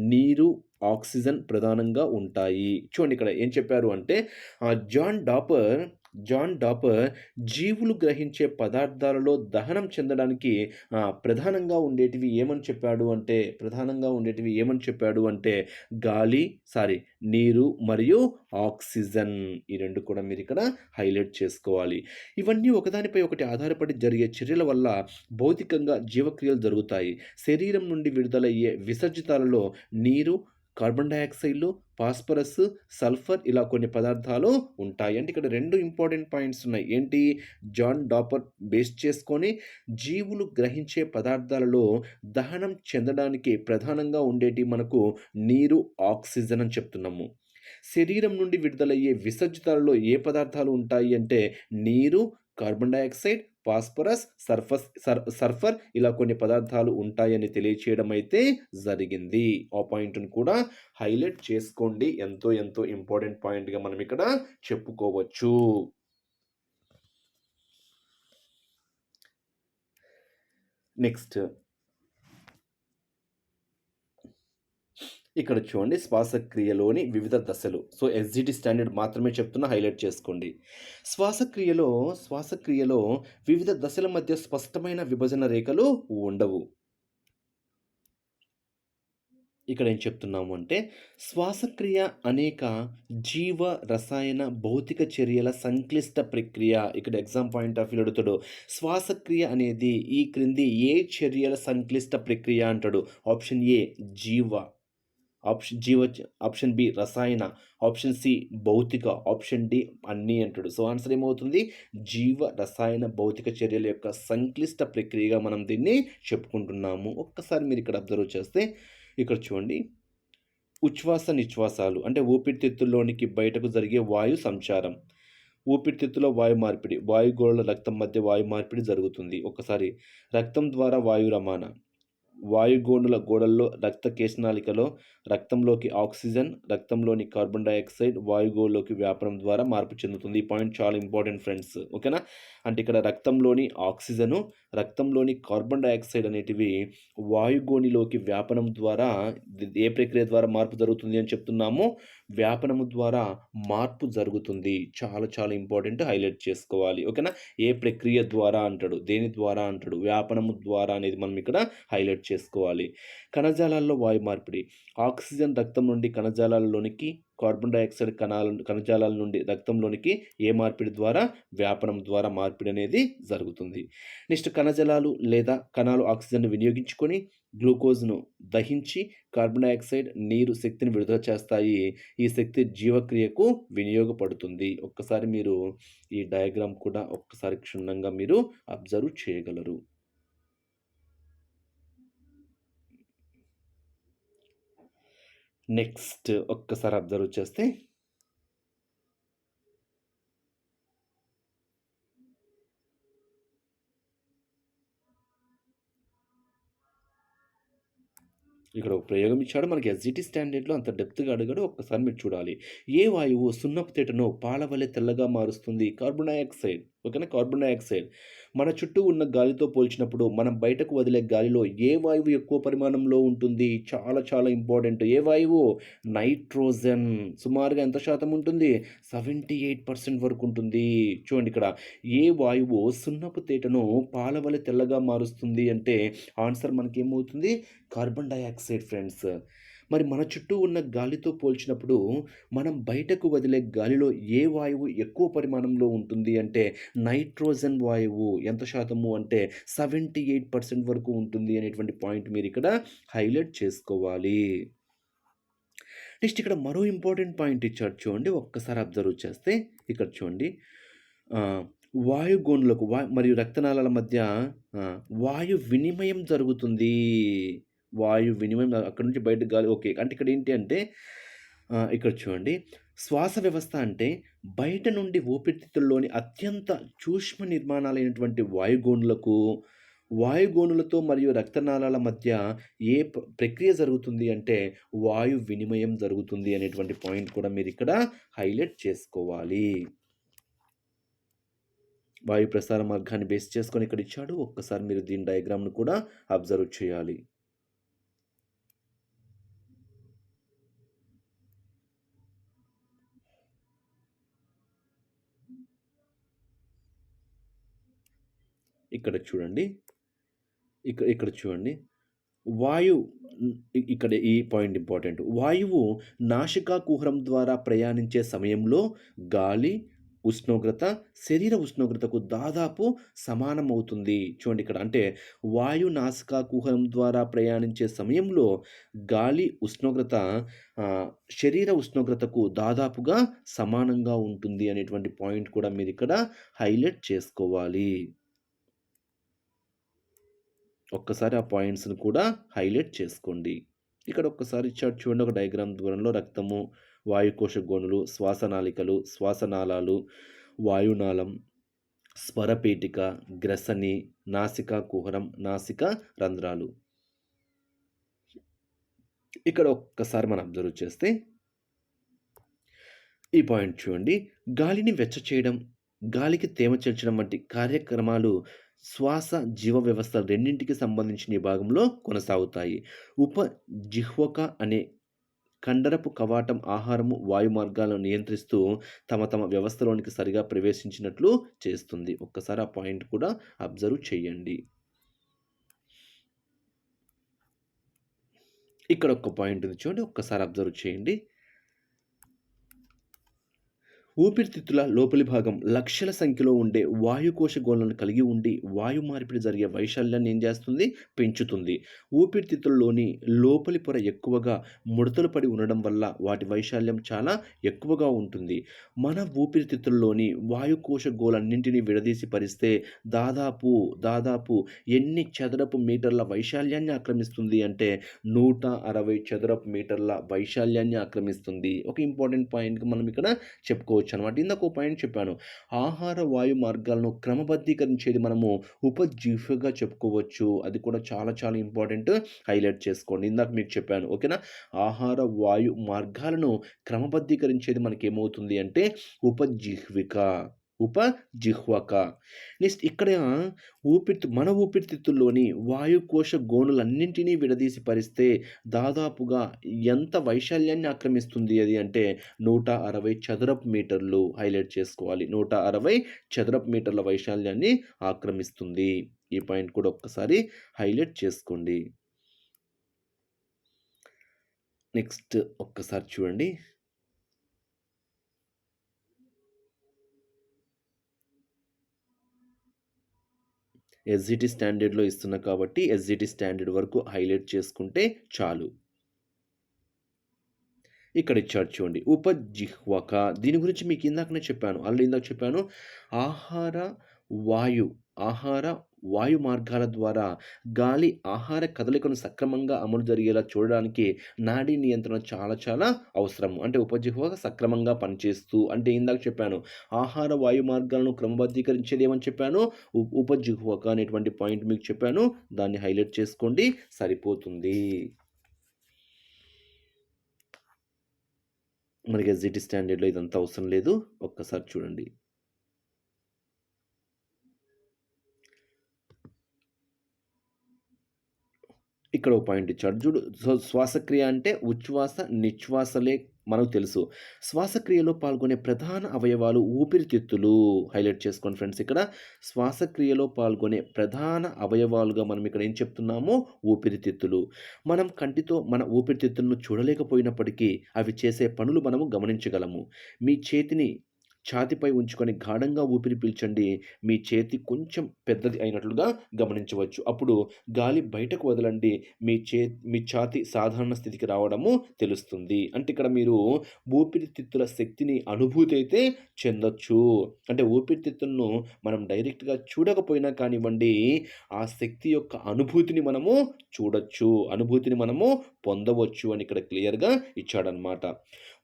నీరు, ఆక్సిజన్ ప్రధానంగా ఉంటాయి. చూడండి ఇక్కడ ఏం చెప్పారు అంటే జాన్ డాపర్ జీవులు గ్రహించే పదార్థాలలో దహనం చెందడానికి ప్రధానంగా ఉండేటివి ఏమని చెప్పాడు అంటే నీరు మరియు ఆక్సిజన్. ఈ రెండు కూడా మీరు ఇక్కడ హైలైట్ చేసుకోవాలి. ఇవన్నీ ఒకదానిపై ఒకటి ఆధారపడి జరిగే చర్యల వల్ల భౌతికంగా జీవక్రియలు జరుగుతాయి. శరీరం నుండి విడుదలయ్యే విసర్జితాలలో నీరు, కార్బన్ డయాక్సైడ్‌లో ఫాస్ఫరస్, సల్ఫర్ ఇలా కొన్ని పదార్థాలు ఉంటాయి. అంటే ఇక్కడ 2 ఇంపార్టెంట్ పాయింట్స్ ఉన్నాయి. ఏంటి? జాన్ డాపర్ బేస్ చేసుకొని జీవులు గ్రహించే పదార్థాలలో దహనం చెందడానికి ప్రధానంగా ఉండేటివి మనకు నీరు, ఆక్సిజన్ అని చెప్తున్నాము. శరీరం నుండి విడుదలయ్యే విసర్జితాలలో ఏ పదార్థాలు ఉంటాయి అంటే నీరు, కార్బన్ డయాక్సైడ్, ఫాస్ఫరస్, సల్ఫర్ ఇలా కొన్ని పదార్థాలు ఉంటాయని తెలియచేయడం అయితే జరిగింది. ఆ పాయింట్‌ని కూడా హైలైట్ చేసుకోండి. ఎంతో ఎంతో ఇంపార్టెంట్ పాయింట్‌గా మనం ఇక్కడ చెప్పుకోవచ్చు. నెక్స్ట్ ఇక్కడ చూడండి శ్వాసక్రియలోని వివిధ దశలు. సో, ఎస్‌జిటి స్టాండర్డ్ మాత్రమే చెప్తున్నా, హైలైట్ చేసుకోండి. శ్వాసక్రియలో వివిధ దశల మధ్య స్పష్టమైన విభజన రేఖలు ఉండవు. ఇక్కడ ఏం చెప్తున్నాము అంటే శ్వాసక్రియ అనేక జీవ, రసాయన, భౌతిక చర్యల సంక్లిష్ట ప్రక్రియ. ఇక్కడ ఎగ్జామ్ పాయింట్ ఆఫ్ వ్యూ అడుగుతాడు. శ్వాసక్రియ అనేది ఈ క్రింది ఏ చర్యల సంక్లిష్ట ప్రక్రియ అంటాడు. ఆప్షన్ ఏ జీవ, ఆప్షన్ బి రసాయన, ఆప్షన్ సి భౌతిక, ఆప్షన్ డి అన్నీ అంటాడు. సో ఆన్సర్ ఏమవుతుంది? జీవ, రసాయన, భౌతిక చర్యల యొక్క సంక్లిష్ట ప్రక్రియగా మనం దీన్ని చెప్పుకుంటున్నాము. ఒక్కసారి మీరు ఇక్కడ అబ్జర్వ్ చేస్తే ఇక్కడ చూడండి, ఉచ్ఛ్వాస నిశ్వాసాలు అంటే ఊపిరితిత్తుల్లోనికి బయటకు జరిగే వాయు సంచారం, ఊపిరితిత్తులో వాయు మార్పిడి, వాయుగోళ రక్తం మధ్య వాయు మార్పిడి జరుగుతుంది. ఒకసారి రక్తం ద్వారా వాయు రవాణా, వాయుగోనుల గోడల్లో రక్త కేశనాళికలో రక్తంలోకి ఆక్సిజన్, రక్తంలోని కార్బన్ డయాక్సైడ్ వాయుగోళలోకి వ్యాపనం ద్వారా మార్పు చెందుతుంది. ఈ పాయింట్ చాలా ఇంపార్టెంట్ ఫ్రెండ్స్. ఓకేనా? అంటే ఇక్కడ రక్తంలోని ఆక్సిజను, రక్తంలోని కార్బన్ డయాక్సైడ్ అనేటివి వాయుగోనిలోకి వ్యాపనం ద్వారా ఏ ప్రక్రియ ద్వారా మార్పు జరుగుతుంది అని చెప్తున్నాము? వ్యాపనము ద్వారా మార్పు జరుగుతుంది. చాలా చాలా ఇంపార్టెంట్, హైలైట్ చేసుకోవాలి. ఓకేనా? ఏ ప్రక్రియ ద్వారా అంటాడు, దేని ద్వారా అంటాడు, వ్యాపనము ద్వారా అనేది మనం ఇక్కడ హైలైట్ చేసుకోవాలి. కణజాలాల్లో వాయు మార్పిడి, ఆక్సిజన్ రక్తం నుండి కణజాలాలలోనికి, కార్బన్ డయాక్సైడ్ కణజాలాల నుండి రక్తంలోనికి ఏ మార్పిడి ద్వారా? వ్యాపనం ద్వారా మార్పిడి అనేది జరుగుతుంది. నెక్స్ట్ కణజాలాలు లేదా కణాలు ఆక్సిజన్ను వినియోగించుకొని గ్లూకోజ్ను దహించి కార్బన్ డయాక్సైడ్, నీరు శక్తిని విడుదల చేస్తాయి. ఈ శక్తి జీవక్రియకు వినియోగపడుతుంది. ఒక్కసారి మీరు ఈ డయాగ్రామ్ కూడా ఒక్కసారి క్షుణ్ణంగా మీరు అబ్జర్వ్ చేయగలరు. నెక్స్ట్ ఒక్కసారి అబ్జర్వ్ చేస్తే ఇక్కడ ఒక ప్రయోగం ఇచ్చాడు మనకి. ఎస్జిటి స్టాండర్డ్లో అంత డెప్త్గా అడిగాడు. ఒక్కసారి మీరు చూడాలి. ఏ వాయువు సున్నపు తేటను పాల వలె తెల్లగా మారుస్తుంది? Carbon dioxide. ఓకేనా? Carbon dioxide. మన చుట్టూ ఉన్న గాలితో పోల్చినప్పుడు మనం బయటకు వదిలే గాలిలో ఏ వాయువు ఎక్కువ పరిమాణంలో ఉంటుంది? చాలా చాలా ఇంపార్టెంట్. ఏ వాయువు? నైట్రోజన్. సుమారుగా ఎంత శాతం ఉంటుంది? 78% వరకు ఉంటుంది. చూడండి ఇక్కడ ఏ వాయువు సున్నపు తేటను పాల వలె తెల్లగా మారుస్తుంది అంటే ఆన్సర్ మనకేమవుతుంది? Carbon dioxide friends. మరి మన చుట్టూ ఉన్న గాలితో పోల్చినప్పుడు మనం బయటకు వదిలే గాలిలో ఏ వాయువు ఎక్కువ పరిమాణంలో ఉంటుంది అంటే నైట్రోజన్ వాయువు. ఎంత శాతము అంటే 78% వరకు ఉంటుంది అనేటువంటి పాయింట్ మీరు ఇక్కడ హైలైట్ చేసుకోవాలి. నెక్స్ట్ ఇక్కడ మరో ఇంపార్టెంట్ పాయింట్ ఇచ్చాడు చూడండి. ఒక్కసారి అబ్జర్వ్ చేస్తే ఇక్కడ చూడండి, వాయుగోనులకు మరియు రక్తనాళాల మధ్య వాయు వినిమయం జరుగుతుంది. వాయు వినిమయం అక్కడి నుంచి బయటకు గాలి. ఓకే. అంటే ఇక్కడ ఏంటి అంటే ఇక్కడ చూడండి, శ్వాస వ్యవస్థ అంటే బయట నుండి ఊపిరితిత్తుల్లోని అత్యంత సూక్ష్మ నిర్మాణాలైనటువంటి వాయుగోనులతో మరియు రక్తనాళాల మధ్య ఏ ప్రక్రియ జరుగుతుంది అంటే వాయు వినిమయం జరుగుతుంది అనేటువంటి పాయింట్ కూడా మీరు ఇక్కడ హైలైట్ చేసుకోవాలి. వాయు ప్రసార మార్గాన్ని బేస్ చేసుకొని ఇక్కడ ఇచ్చాడు. ఒక్కసారి మీరు దీని డయాగ్రామ్ను కూడా అబ్జర్వ్ చేయాలి. ఇక్కడ చూడండి, ఇక్కడ చూడండి, ఇక్కడ ఈ పాయింట్ ఇంపార్టెంట్. వాయువు నాసికా కుహరం ద్వారా ప్రయాణించే సమయంలో గాలి, ఉష్ణోగ్రత శరీర ఉష్ణోగ్రతకు దాదాపు సమానమవుతుంది. చూడండి ఇక్కడ అంటే వాయు నాసికా కుహరం ద్వారా ప్రయాణించే సమయంలో గాలి ఉష్ణోగ్రత ఆహ్, శరీర ఉష్ణోగ్రతకు దాదాపుగా సమానంగా ఉంటుంది అనేటువంటి పాయింట్ కూడా మీరిక్కడ హైలైట్ చేసుకోవాలి. ఒక్కసారి ఆ పాయింట్స్‌ని కూడా హైలైట్ చేసుకోండి. ఇక్కడ ఒక్కసారి ఇచ్చాడు చూడండి ఒక డయాగ్రామ్ దూరంలో రక్తము, వాయుకోశ గోనులు, శ్వాసనాళికలు, శ్వాసనాళాలు, వాయునాళం, స్వరపేటిక, గ్రసని, నాసికా కుహరం, నాసికా రంధ్రాలు. ఇక్కడ ఒక్కసారి మనం అబ్జర్వ్ చేస్తే ఈ పాయింట్ చూడండి. గాలిని వెచ్చ చేయడం, గాలికి తేమ చేర్చడం వంటి కార్యక్రమాలు శ్వాస, జీవ వ్యవస్థ రెండింటికి సంబంధించిన ఈ భాగంలో కొనసాగుతాయి. ఉపజిహ్వక అనే కండరపు కవాటం ఆహారము, వాయు మార్గాలను నియంత్రిస్తూ తమ తమ వ్యవస్థలోనికి సరిగా ప్రవేశించినట్లు చేస్తుంది. ఒక్కసారి ఆ పాయింట్ కూడా అబ్జర్వ్ చేయండి. ఇక్కడ ఒక పాయింట్ ఉంది చూడండి. ఒక్కసారి అబ్జర్వ్ చేయండి. ఊపిరితిత్తుల లోపలి భాగం లక్షల సంఖ్యలో ఉండే వాయుకోశ గోళాలను కలిగి ఉండి వాయు మార్పిడి జరిగే వైశాల్యాన్ని ఏం చేస్తుంది? పెంచుతుంది. ఊపిరితిత్తుల్లోని లోపలి పొర ఎక్కువగా ముడతలు పడి ఉండడం వల్ల వాటి వైశాల్యం చాలా ఎక్కువగా ఉంటుంది. మన ఊపిరితిత్తుల్లోని వాయుకోశ గోళన్నింటినీ విడదీసి పరిస్తే దాదాపు ఎన్ని చదరపు మీటర్ల వైశాల్యాన్ని ఆక్రమిస్తుంది అంటే 160 చదరపు మీటర్ల వైశాల్యాన్ని ఆక్రమిస్తుంది. ఒక ఇంపార్టెంట్ పాయింట్‌గా మనం ఇక్కడ చెప్పుకోవచ్చు అనమాట. ఇందాక ఒక పాయింట్ చెప్పాను. ఆహార వాయు మార్గాలను క్రమబద్ధీకరించేది మనము ఉపజిహ్వగా చెప్పుకోవచ్చు. అది కూడా చాలా చాలా ఇంపార్టెంట్ హైలైట్ చేసుకోండి. ఇందాక మీకు చెప్పాను. ఓకేనా? ఆహార వాయు మార్గాలను క్రమబద్ధీకరించేది మనకేమవుతుంది అంటే ఉపజిహ్విక. ఉపజిహ్వక. నెక్స్ట్ ఇక్కడ మన ఊపిరితిత్తుల్లోని వాయుకోశ గోనులన్నింటినీ విడదీసి పరిస్తే దాదాపుగా ఎంత వైశాల్యాన్ని ఆక్రమిస్తుంది అది అంటే 160 చదరపు మీటర్లు హైలైట్ చేసుకోవాలి. 160 చదరపు మీటర్ల వైశాల్యాన్ని ఆక్రమిస్తుంది. ఈ పాయింట్ కూడా ఒక్కసారి హైలైట్ చేసుకోండి. నెక్స్ట్ ఒక్కసారి చూడండి. ఎస్‌జిటి స్టాండర్డ్‌లో ఇస్తున్నా కాబట్టి ఎస్‌జిటి స్టాండర్డ్ వరకు హైలైట్ చేసుకుంటే చాలు. ఇక్కడ ఇచ్చాడు చూడండి. ఉపజిహ్వక దీని గురించి మీకు ఇందాకనే చెప్పాను. ఆల్రెడీ ఇందాక చెప్పాను. ఆహార, వాయు ఆహార, వాయు మార్గాల ద్వారా గాలి, ఆహార కదలికను సక్రమంగా అమలు జరిగేలా చూడడానికి నాడీ నియంత్రణ చాలా చాలా అవసరం. అంటే ఉపజిహ్వక సక్రమంగా పనిచేస్తూ అంటే ఇందాక చెప్పాను. ఆహార, వాయు మార్గాలను క్రమబద్ధీకరించేది ఏమని చెప్పాను? ఉపజిహ్వక అనేటువంటి పాయింట్ మీకు చెప్పాను. దాన్ని హైలైట్ చేసుకోండి సరిపోతుంది. మనకి ఎస్‌జిటి స్టాండర్డ్‌లో ఇదంతా అవసరం లేదు. ఒక్కసారి చూడండి. ఇక్కడ ఒక పాయింట్ ఇచ్చాడు చూడు. శ్వాసక్రియ అంటే ఉచ్ఛ్వాస, నిశ్వాసలే మనకు తెలుసు. శ్వాసక్రియలో పాల్గొనే ప్రధాన అవయవాలు ఊపిరితిత్తులు. హైలైట్ చేసుకోండి ఫ్రెండ్స్ ఇక్కడ. శ్వాసక్రియలో పాల్గొనే ప్రధాన అవయవాలుగా మనం ఇక్కడ ఏం చెప్తున్నాము? ఊపిరితిత్తులు. మనం కంటితో మన ఊపిరితిత్తులను చూడలేకపోయినప్పటికీ అవి చేసే పనులు మనము గమనించగలము. మీ చేతిని ఛాతీపై ఉంచుకొని గాఢంగా ఊపిరి పీల్చండి. మీ చేతి కొంచెం పెద్దది అయినట్లుగా గమనించవచ్చు. అప్పుడు గాలి బయటకు వదలండి. మీ ఛాతీ సాధారణ స్థితికి రావడము తెలుస్తుంది. అంటే ఇక్కడ మీరు ఊపిరితిత్తుల శక్తిని అనుభూతి అయితే చెందొచ్చు. అంటే ఊపిరితిత్తులను మనం డైరెక్ట్‌గా చూడకపోయినా కానివ్వండి, ఆ శక్తి యొక్క అనుభూతిని మనము చూడొచ్చు. అనుభూతిని మనము పొందవచ్చు అని ఇక్కడ క్లియర్‌గా ఇచ్చాడనమాట.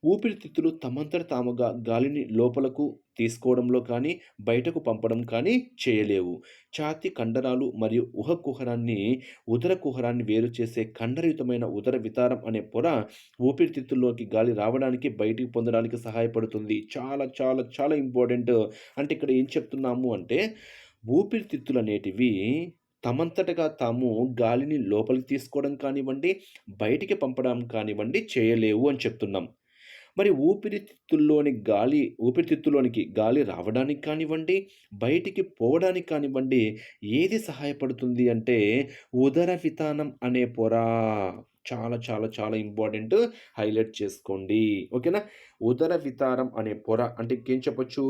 ఊపిరితిత్తులు తమంతట తాముగా గాలిని లోపలకు తీసుకోవడంలో కానీ, బయటకు పంపడం కానీ చేయలేవు. ఛాతీ కండరాలు మరియు ఉదర కుహరాన్ని వేరు చేసే కండరయుతమైన ఉదర వితారం అనే పొర ఊపిరితిత్తుల్లోకి గాలి రావడానికి, బయటికి పొందడానికి సహాయపడుతుంది. చాలా చాలా చాలా ఇంపార్టెంట్. అంటే ఇక్కడ ఏం చెప్తున్నాము అంటే ఊపిరితిత్తులనేటివి తమంతటగా తాము గాలిని లోపలికి తీసుకోవడం కానివ్వండి, బయటికి పంపడం కానివ్వండి చేయలేవు అని చెప్తున్నాం. మరి ఊపిరితిత్తులోనికి గాలి రావడానికి కానివ్వండి, బయటికి పోవడానికి కానివ్వండి, ఏది సహాయపడుతుంది అంటే ఉదర వితానం అనే పొర. చాలా చాలా చాలా ఇంపార్టెంట్ హైలైట్ చేసుకోండి. ఓకేనా? ఉదర వితారం అనే పొర అంటే ఇంకేం చెప్పొచ్చు?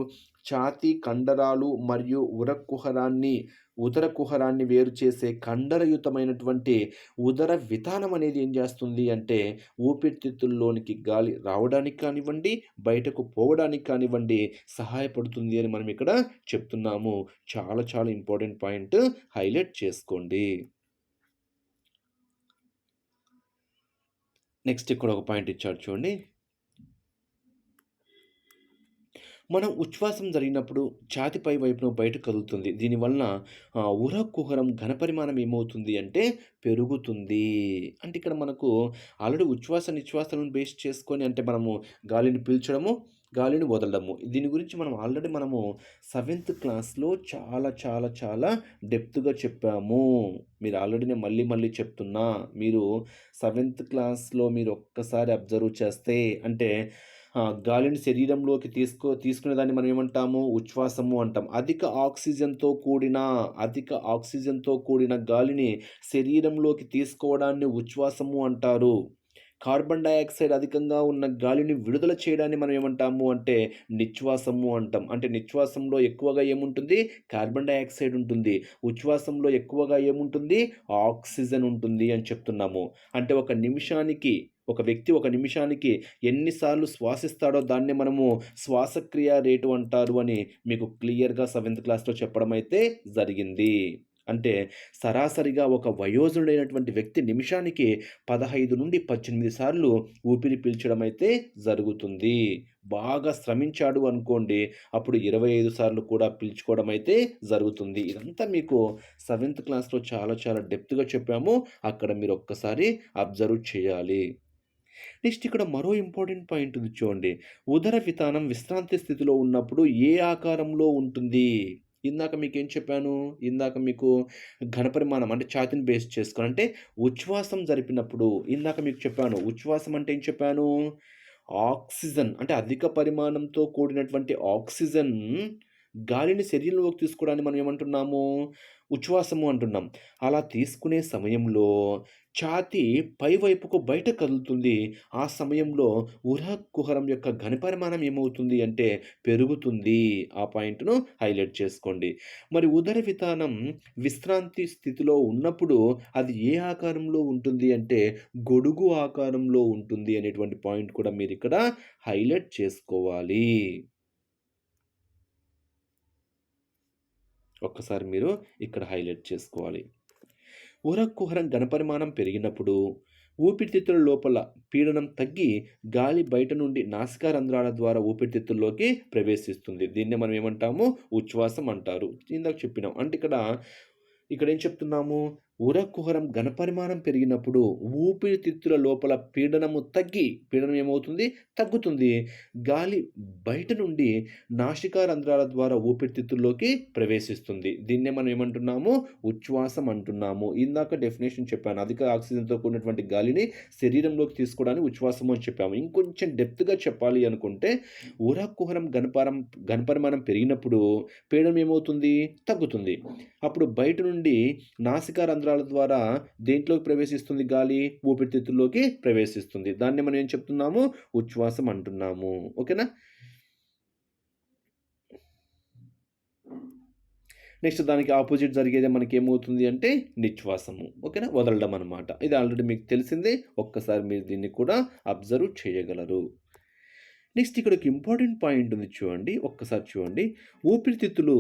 ఛాతీ కండరాలు మరియు ఉదర కుహరాన్ని వేరు చేసే కండరయుతమైనటువంటి ఉదర వితానం అనేది ఏం చేస్తుంది అంటే ఊపిరితిత్తుల్లోనికి గాలి రావడానికి కానివ్వండి, బయటకు పోవడానికి కానివ్వండి సహాయపడుతుంది అని మనం ఇక్కడ చెప్తున్నాము. చాలా చాలా ఇంపార్టెంట్ పాయింట్ హైలైట్ చేసుకోండి. నెక్స్ట్ ఇక్కడ ఒక పాయింట్ ఇచ్చాడు చూడండి. మనం ఉచ్ఛ్వాసం జరిగినప్పుడు ఛాతీ పై వైపున బయటకు కదులుతుంది. దీనివలన ఉర కుహరం ఘనపరిమాణం ఏమవుతుంది అంటే పెరుగుతుంది. అంటే ఇక్కడ మనకు ఆల్రెడీ ఉచ్ఛ్వాస, నిశ్వాసాలను బేస్ చేసుకొని అంటే మనము గాలిని పీల్చడము, గాలిని వదలడము. దీని గురించి మనము సెవెంత్ క్లాస్‌లో చాలా చాలా చాలా డెప్త్‌గా చెప్పాము. మీరు ఆల్రెడీ నేను మళ్ళీ మళ్ళీ చెప్తున్నా. మీరు సెవెంత్ క్లాస్‌లో మీరు ఒక్కసారి అబ్జర్వ్ చేస్తే అంటే గాలిని శరీరంలోకి తీసుకునేదాన్ని మనం ఏమంటాము? ఉచ్ఛ్వాసము అంటాం. అధిక ఆక్సిజన్‌తో కూడిన గాలిని శరీరంలోకి తీసుకోవడాన్ని ఉచ్ఛ్వాసము అంటారు. కార్బన్ డయాక్సైడ్ అధికంగా ఉన్న గాలిని విడుదల చేయడాన్ని మనం ఏమంటాము అంటే నిశ్వాసము అంటాం. అంటే నిశ్వాసంలో ఎక్కువగా ఏముంటుంది? కార్బన్ డయాక్సైడ్ ఉంటుంది. ఉచ్ఛ్వాసంలో ఎక్కువగా ఏముంటుంది? ఆక్సిజన్ ఉంటుంది అని చెప్తున్నాము. అంటే ఒక వ్యక్తి ఒక నిమిషానికి ఎన్నిసార్లు శ్వాసిస్తాడో దాన్నే మనము శ్వాసక్రియ రేటు అంటారు అని మీకు క్లియర్‌గా సెవెంత్ క్లాస్‌లో చెప్పడం అయితే జరిగింది. అంటే సరాసరిగా ఒక వయోజనుడైనటువంటి వ్యక్తి నిమిషానికి 15-18 సార్లు ఊపిరి పీల్చడం అయితే జరుగుతుంది. బాగా శ్రమించాడు అనుకోండి, అప్పుడు 25 సార్లు కూడా పీల్చుకోవడం అయితే జరుగుతుంది. ఇదంతా మీకు సెవెంత్ క్లాస్‌లో చాలా చాలా డెప్త్‌గా చెప్పాము. అక్కడ మీరు ఒక్కసారి అబ్జర్వ్ చేయాలి. నెక్స్ట్ ఇక్కడ మరో ఇంపార్టెంట్ పాయింట్ ఉంది చూడండి. ఉదర వితానం విశ్రాంతి స్థితిలో ఉన్నప్పుడు ఏ ఆకారంలో ఉంటుంది? ఇందాక మీకేం చెప్పాను? ఇందాక మీకు ఘనపరిమాణం అంటే ఛాతీని బేస్ చేసుకొని అంటే ఉచ్ఛ్వాసం జరిపినప్పుడు ఇందాక మీకు చెప్పాను. ఉచ్ఛ్వాసం అంటే ఏం చెప్పాను? ఆక్సిజన్ అంటే అధిక పరిమాణంతో కూడినటువంటి ఆక్సిజన్ గాలిని శరీరంలోకి తీసుకోవడాన్ని మనం ఏమంటున్నాము? ఉచ్ఛ్వాసము అంటున్నాం. అలా తీసుకునే సమయంలో ఛాతీ పైవైపుకు బయట కదులుతుంది. ఆ సమయంలో ఉర కుహరం యొక్క ఘనపరిమాణం ఏమవుతుంది అంటే పెరుగుతుంది. ఆ పాయింట్‌ను హైలైట్ చేసుకోండి. మరి ఉదర వితానం విశ్రాంతి స్థితిలో ఉన్నప్పుడు అది ఏ ఆకారంలో ఉంటుంది అంటే గొడుగు ఆకారంలో ఉంటుంది అనేటువంటి పాయింట్ కూడా మీరిక్కడ హైలైట్ చేసుకోవాలి. ఒక్కసారి మీరు ఇక్కడ హైలైట్ చేసుకోవాలి. ఉర కుహరం ఘనపరిమాణం పెరిగినప్పుడు ఊపిరితిత్తుల లోపల పీడనం తగ్గి గాలి బయట నుండి నాసికా రంధ్రాల ద్వారా ఊపిరితిత్తుల్లోకి ప్రవేశిస్తుంది. దీన్నే మనం ఏమంటాము? ఉచ్ఛ్వాసం అంటారు. ఇందాక చెప్పినాం. అంటే ఇక్కడ ఏం చెప్తున్నాము? ఉర కుహరం ఘనపరిమాణం పెరిగినప్పుడు ఊపిరితిత్తుల లోపల పీడనం ఏమవుతుంది? తగ్గుతుంది. గాలి బయట నుండి నాసికా రంధ్రాల ద్వారా ఊపిరితిత్తుల్లోకి ప్రవేశిస్తుంది. దీన్నే మనం ఏమంటున్నాము? ఉచ్ఛ్వాసం అంటున్నాము. ఇందాక డెఫినిషన్ చెప్పాను. అధిక ఆక్సిజన్‌తో కూడినటువంటి గాలిని శరీరంలోకి తీసుకోవడాన్ని ఉచ్ఛ్వాసము అని చెప్పాము. ఇంకొంచెం డెప్త్‌గా చెప్పాలి అనుకుంటే ఉర కుహరం ఘనపరిమాణం పెరిగినప్పుడు పీడనం ఏమవుతుంది? తగ్గుతుంది. అప్పుడు బయట నుండి నాసికా రంధ్రాల ద్వారా దేంట్లోకి ప్రవేశిస్తుంది గాలి? ఊపిరితిత్తుల్లోకి ప్రవేశిస్తుంది. దాన్ని మనం ఏం చెప్తున్నాము? ఉచ్ఛ్వాసం అంటున్నాము. ఓకేనా? నెక్స్ట్ దానికి ఆపోజిట్ జరిగేదే మనకేమవుతుంది అంటే నిశ్వాసము. ఓకేనా? వదలడం అనమాట. ఇది ఆల్రెడీ మీకు తెలిసిందే. ఒక్కసారి మీరు దీన్ని కూడా అబ్జర్వ్ చేయగలరు. నెక్స్ట్ ఇక్కడ ఒక ఇంపార్టెంట్ పాయింట్ ఉంది చూడండి. ఒక్కసారి చూడండి. ఊపిరితిత్తులు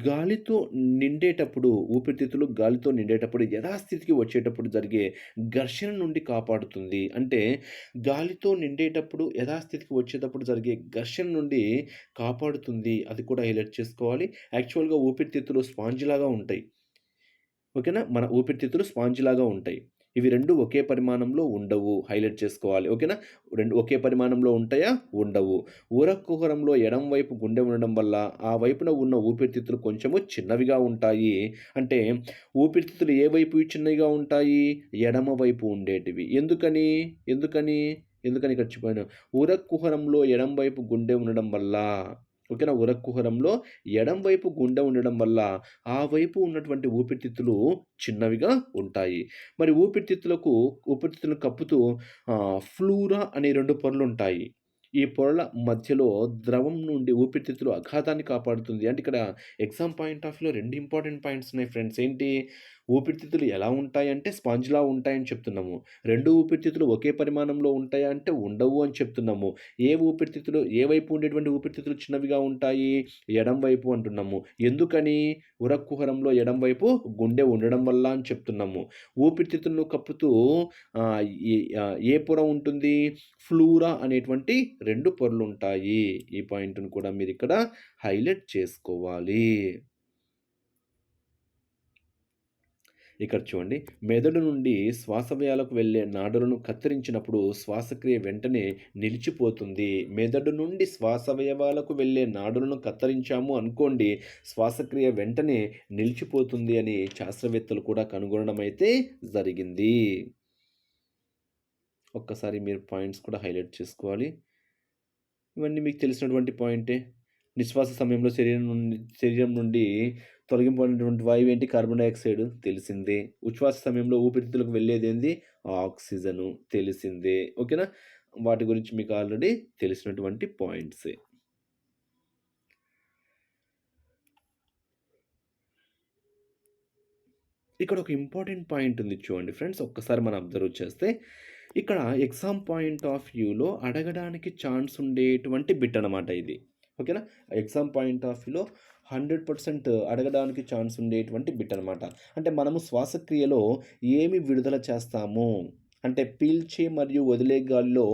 గాలితో నిండేటప్పుడు యథాస్థితికి వచ్చేటప్పుడు జరిగే ఘర్షణ నుండి కాపాడుతుంది. అంటే గాలితో నిండేటప్పుడు యథాస్థితికి వచ్చేటప్పుడు జరిగే ఘర్షణ నుండి కాపాడుతుంది. అది కూడా హైలైట్ చేసుకోవాలి. యాక్చువల్‌గా ఊపిరితిత్తులు స్పాంజిలాగా ఉంటాయి. ఓకేనా? మన ఊపిరితిత్తులు స్పాంజిలాగా ఉంటాయి. ఇవి 2 ఒకే పరిమాణంలో ఉండవు. హైలైట్ చేసుకోవాలి. ఓకేనా? 2 ఒకే పరిమాణంలో ఉంటాయా? ఉండవు. ఉర కుహరంలో ఎడమ వైపు గుండె ఉండడం వల్ల ఆ వైపున ఉన్న ఊపిరితిత్తులు కొంచెము చిన్నవిగా ఉంటాయి. అంటే ఊపిరితిత్తులు ఏ వైపువి చిన్నవిగా ఉంటాయి? ఎడమ వైపు ఉండేటివి. ఎందుకని? ఎందుకని? ఎందుకని ఇక్కడ చెప్పాను? ఉర కుహరంలో ఎడమ వైపు గుండె ఉండడం వల్ల ఓకేనా? ఉర కుహరంలో ఎడమ వైపు గుండె ఉండడం వల్ల ఆ వైపు ఉన్నటువంటి ఊపిరితిత్తులు చిన్నవిగా ఉంటాయి. మరి ఊపిరితిత్తులను కప్పుతూ ఫ్లూరా అనే 2 పొరలుంటాయి. ఈ పొరల మధ్యలో ద్రవం నుండి ఊపిరితిత్తులు అఘాతాన్ని కాపాడుతుంది. అంటే ఇక్కడ ఎగ్జామ్ పాయింట్ ఆఫ్ వ్యూలో 2 ఇంపార్టెంట్ పాయింట్స్ ఉన్నాయి ఫ్రెండ్స్. ఏంటి? ఊపిరితిత్తులు ఎలా ఉంటాయంటే స్పాంజ్‌లా ఉంటాయని చెప్తున్నాము. 2 ఊపిరితిత్తులు ఒకే పరిమాణంలో ఉంటాయా అంటే ఉండవు అని చెప్తున్నాము. ఏ వైపు ఉండేటువంటి ఊపిరితిత్తులు చిన్నవిగా ఉంటాయి? ఎడమ వైపు అంటున్నాము. ఎందుకని? కుహరంలో ఎడమ వైపు గుండె ఉండడం వల్ల అని చెప్తున్నాము. ఊపిరితిత్తులను కప్పుతూ ఆహ్, ఏ పొర ఉంటుంది? ఫ్లూరా అనేటువంటి 2 పొరలుంటాయి. ఈ పాయింట్‌ని కూడా మీరిక్కడ హైలైట్ చేసుకోవాలి. ఇక్కడ చూడండి. మెదడు నుండి శ్వాసవ్యాలకు వెళ్ళే నాడులను కత్తిరించినప్పుడు శ్వాసక్రియ వెంటనే నిలిచిపోతుంది. మెదడు నుండి శ్వాసవయవాలకు వెళ్ళే నాడులను కత్తిరించాము అనుకోండి, శ్వాసక్రియ వెంటనే నిలిచిపోతుంది అని శాస్త్రవేత్తలు కూడా కనుగొనడమైతే జరిగింది. ఒక్కసారి మీరు పాయింట్స్ కూడా హైలైట్ చేసుకోవాలి. ఇవన్నీ మీకు తెలిసినటువంటి పాయింటే. నిశ్వాస సమయంలో శరీరం నుండి తొలగింపబడినటువంటి వాయువు ఏంటి? కార్బన్ డయాక్సైడ్ తెలిసిందే. ఉచ్ఛ్వాస సమయంలో ఊపిరితిత్తులకు వెళ్ళేదేంది? ఆక్సిజను తెలిసిందే. ఓకేనా? వాటి గురించి మీకు ఆల్రెడీ తెలిసినటువంటి పాయింట్సే. ఇక్కడ ఒక ఇంపార్టెంట్ పాయింట్ ఉంది చూడండి ఫ్రెండ్స్. ఒక్కసారి మనం అబ్జర్వ్ చేస్తే, ఇక్కడ ఎగ్జామ్ పాయింట్ ఆఫ్ వ్యూలో అడగడానికి ఛాన్స్ ఉండేటువంటి బిట్ అనమాట ఇది. ఓకేనా? ఎగ్జామ్ పాయింట్ ఆఫ్ వ్యూలో 100% అడగడానికి ఛాన్స్ ఉండేటువంటి బిట్ అనమాట. అంటే మనము శ్వాసక్రియలో ఏమి విడుదల చేస్తాము? అంటే పీల్చే మరియు వదిలే గాలిలో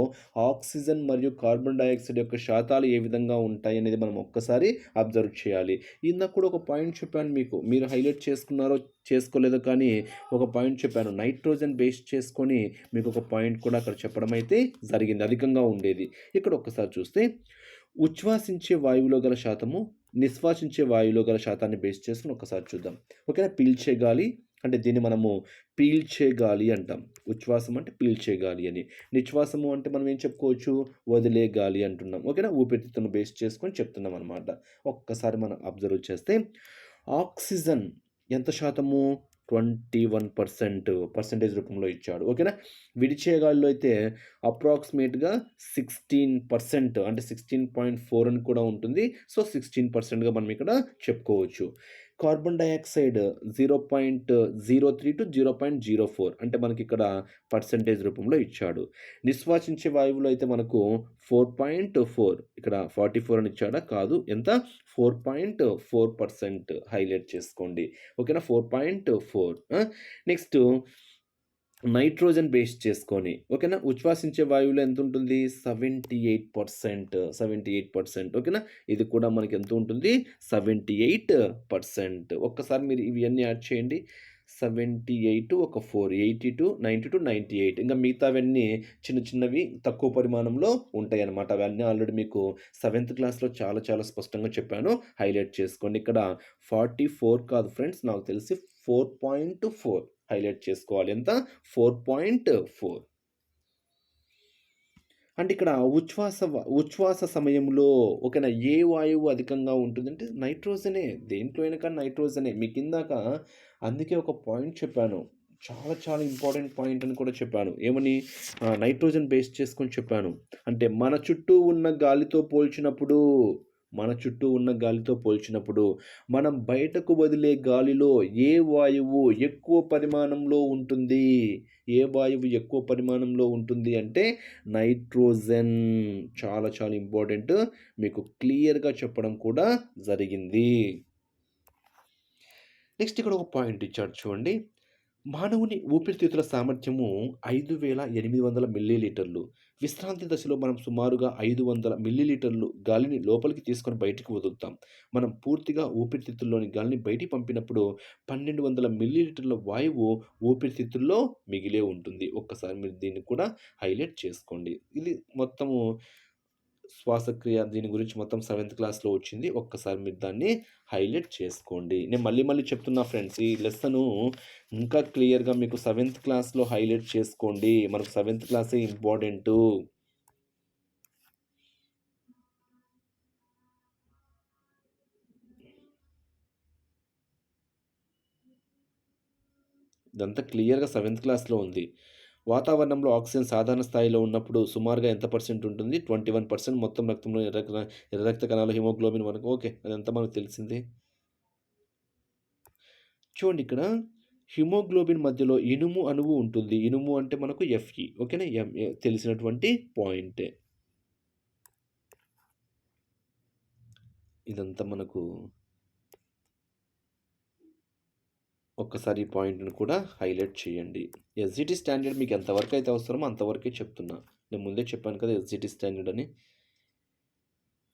ఆక్సిజన్ మరియు కార్బన్ డయాక్సైడ్ యొక్క శాతాలు ఏ విధంగా ఉంటాయనేది మనం ఒక్కసారి అబ్జర్వ్ చేయాలి. ఇందాక కూడా ఒక పాయింట్ చెప్పాను మీకు. మీరు హైలైట్ చేసుకున్నారో చేసుకోలేదో కానీ ఒక పాయింట్ చెప్పాను. నైట్రోజన్ బేస్ చేసుకొని మీకు ఒక పాయింట్ కూడా అక్కడ చెప్పడం అయితే జరిగింది. అధికంగా ఉండేది. ఇక్కడ ఒక్కసారి చూస్తే ఉచ్ఛ్వాసించే వాయువులో గల శాతము, నిశ్వాసించే వాయువులో గల శాతాన్ని బేస్ చేసుకొని ఒకసారి చూద్దాం. ఓకేనా? పీల్చే గాలి అంటే దీన్ని మనము పీల్చే గాలి అంటాం. ఉచ్ఛ్వాసం అంటే పీల్చే గాలి అని. నిశ్వాసము అంటే మనం ఏం చెప్పుకోవచ్చు? వదిలే గాలి అంటున్నాం. ఓకేనా? ఊపిరితిత్తులను బేస్ చేసుకొని చెప్తున్నాం అనమాట. ఒక్కసారి మనం అబ్జర్వ్ చేస్తే ఆక్సిజన్ ఎంత శాతము? 21% పర్సెంటేజ్ రూపంలో ఇచ్చాడు. ఓకేనా? విడిచే గాలిలో అయితే అప్రాక్సిమేట్‌గా 16% అంటే 16.4 అని కూడా ఉంటుంది. సో, 16%గా మనం ఇక్కడ చెప్పుకోవచ్చు. కార్బన్ డయాక్సైడ్ 0.03-0.04 అంటే మనకిక్కడ పర్సెంటేజ్ రూపంలో ఇచ్చాడు. నిశ్వాసించే వాయువులో అయితే మనకు 4.4 ఇక్కడ 44 అని ఇచ్చాడా? కాదు. ఎంత? 4.4% హైలైట్ చేసుకోండి. ఓకేనా? 4.4 నెక్స్ట్ నైట్రోజన్ బేస్ చేసుకొని ఓకేనా? ఉచ్ఛ్వాసించే వాయువులో ఎంతుంటుంది? 78%. ఓకేనా? ఇది కూడా మనకి ఎంత ఉంటుంది? 78%. ఒక్కసారి మీరు ఇవన్నీ యాడ్ చేయండి. 78 ఒక 4 82, 92, 98 ఇంకా మిగతావన్నీ చిన్న చిన్నవి తక్కువ పరిమాణంలో ఉంటాయన్నమాట. అవన్నీ ఆల్రెడీ మీకు 7th క్లాస్‌లో చాలా చాలా స్పష్టంగా చెప్పాను. హైలైట్ చేసుకోండి. ఇక్కడ 44 కాదు ఫ్రెండ్స్, నాకు తెలిసి 4.4 హైలైట్ చేసుకోవాలి. ఎంత? 4.4. అంటే ఇక్కడ ఉచ్ఛ్వాస సమయంలో ఓకేనా? ఏ వాయువు అధికంగా ఉంటుందంటే నైట్రోజనే. దేంట్లో అయినా కానీ నైట్రోజనే. మీకిందాక అందుకే ఒక పాయింట్ చెప్పాను. చాలా చాలా ఇంపార్టెంట్ పాయింట్ అని కూడా చెప్పాను. ఏమని? నైట్రోజన్ బేస్ చేసుకొని చెప్పాను. అంటే మనం బయటకు వదిలే గాలిలో ఏ వాయువు ఎక్కువ పరిమాణంలో ఉంటుంది? ఏ వాయువు ఎక్కువ పరిమాణంలో ఉంటుంది అంటే నైట్రోజన్. చాలా చాలా ఇంపార్టెంట్. మీకు క్లియర్‌గా చెప్పడం కూడా జరిగింది. నెక్స్ట్ ఇక్కడ ఒక పాయింట్ ఇచ్చాడు చూడండి. మానవుని ఊపిరితిత్తుల సామర్థ్యము 5800 మిల్లీలీటర్లు. విశ్రాంతి దశలో మనం సుమారుగా 500 మిల్లీలీటర్లు గాలిని లోపలికి తీసుకొని బయటికి వదులుతాం. మనం పూర్తిగా ఊపిరితిత్తుల్లోని గాలిని బయటికి పంపినప్పుడు 1200 మిల్లీలీటర్ల వాయువు ఊపిరితిత్తుల్లో మిగిలే ఉంటుంది. ఒక్కసారి మీరు దీన్ని కూడా హైలైట్ చేసుకోండి. ఇది మొత్తము శ్వాసక్రియ దీని గురించి మొత్తం 7th క్లాస్‌లో వచ్చింది. ఒక్కసారి మీరు దాన్ని హైలైట్ చేసుకోండి. నేను మళ్ళీ మళ్ళీ చెప్తున్నా ఫ్రెండ్స్. ఈ లెసను ఇంకా క్లియర్‌గా మీకు 7th క్లాస్‌లో హైలైట్ చేసుకోండి. మనకు 7th క్లాసే ఇంపార్టెంటు. ఇదంతా క్లియర్‌గా 7th క్లాస్‌లో ఉంది. వాతావరణంలో ఆక్సిజన్ సాధారణ స్థాయిలో ఉన్నప్పుడు సుమారుగా ఎంత పర్సెంట్ ఉంటుంది? 21% మొత్తం రక్తంలో ఎర్ర రక్త కణాలు హిమోగ్లోబిన్ మనకు ఓకే. అదంతా మనకు తెలిసిందే. చూడండి ఇక్కడ హిమోగ్లోబిన్ మధ్యలో ఇనుము అణువు ఉంటుంది. ఇనుము అంటే మనకు Fe ఓకేనా? తెలిసినటువంటి పాయింటే. ఇదంతా మనకు ఒక్కసారి ఈ పాయింట్‌ని కూడా హైలైట్ చేయండి. ఎస్‌జిటి స్టాండర్డ్ మీకు ఎంతవరకు అయితే అవసరమో అంతవరకే చెప్తున్నా. నేను ముందే చెప్పాను కదా! ఎస్‌జిటి స్టాండర్డ్ అని.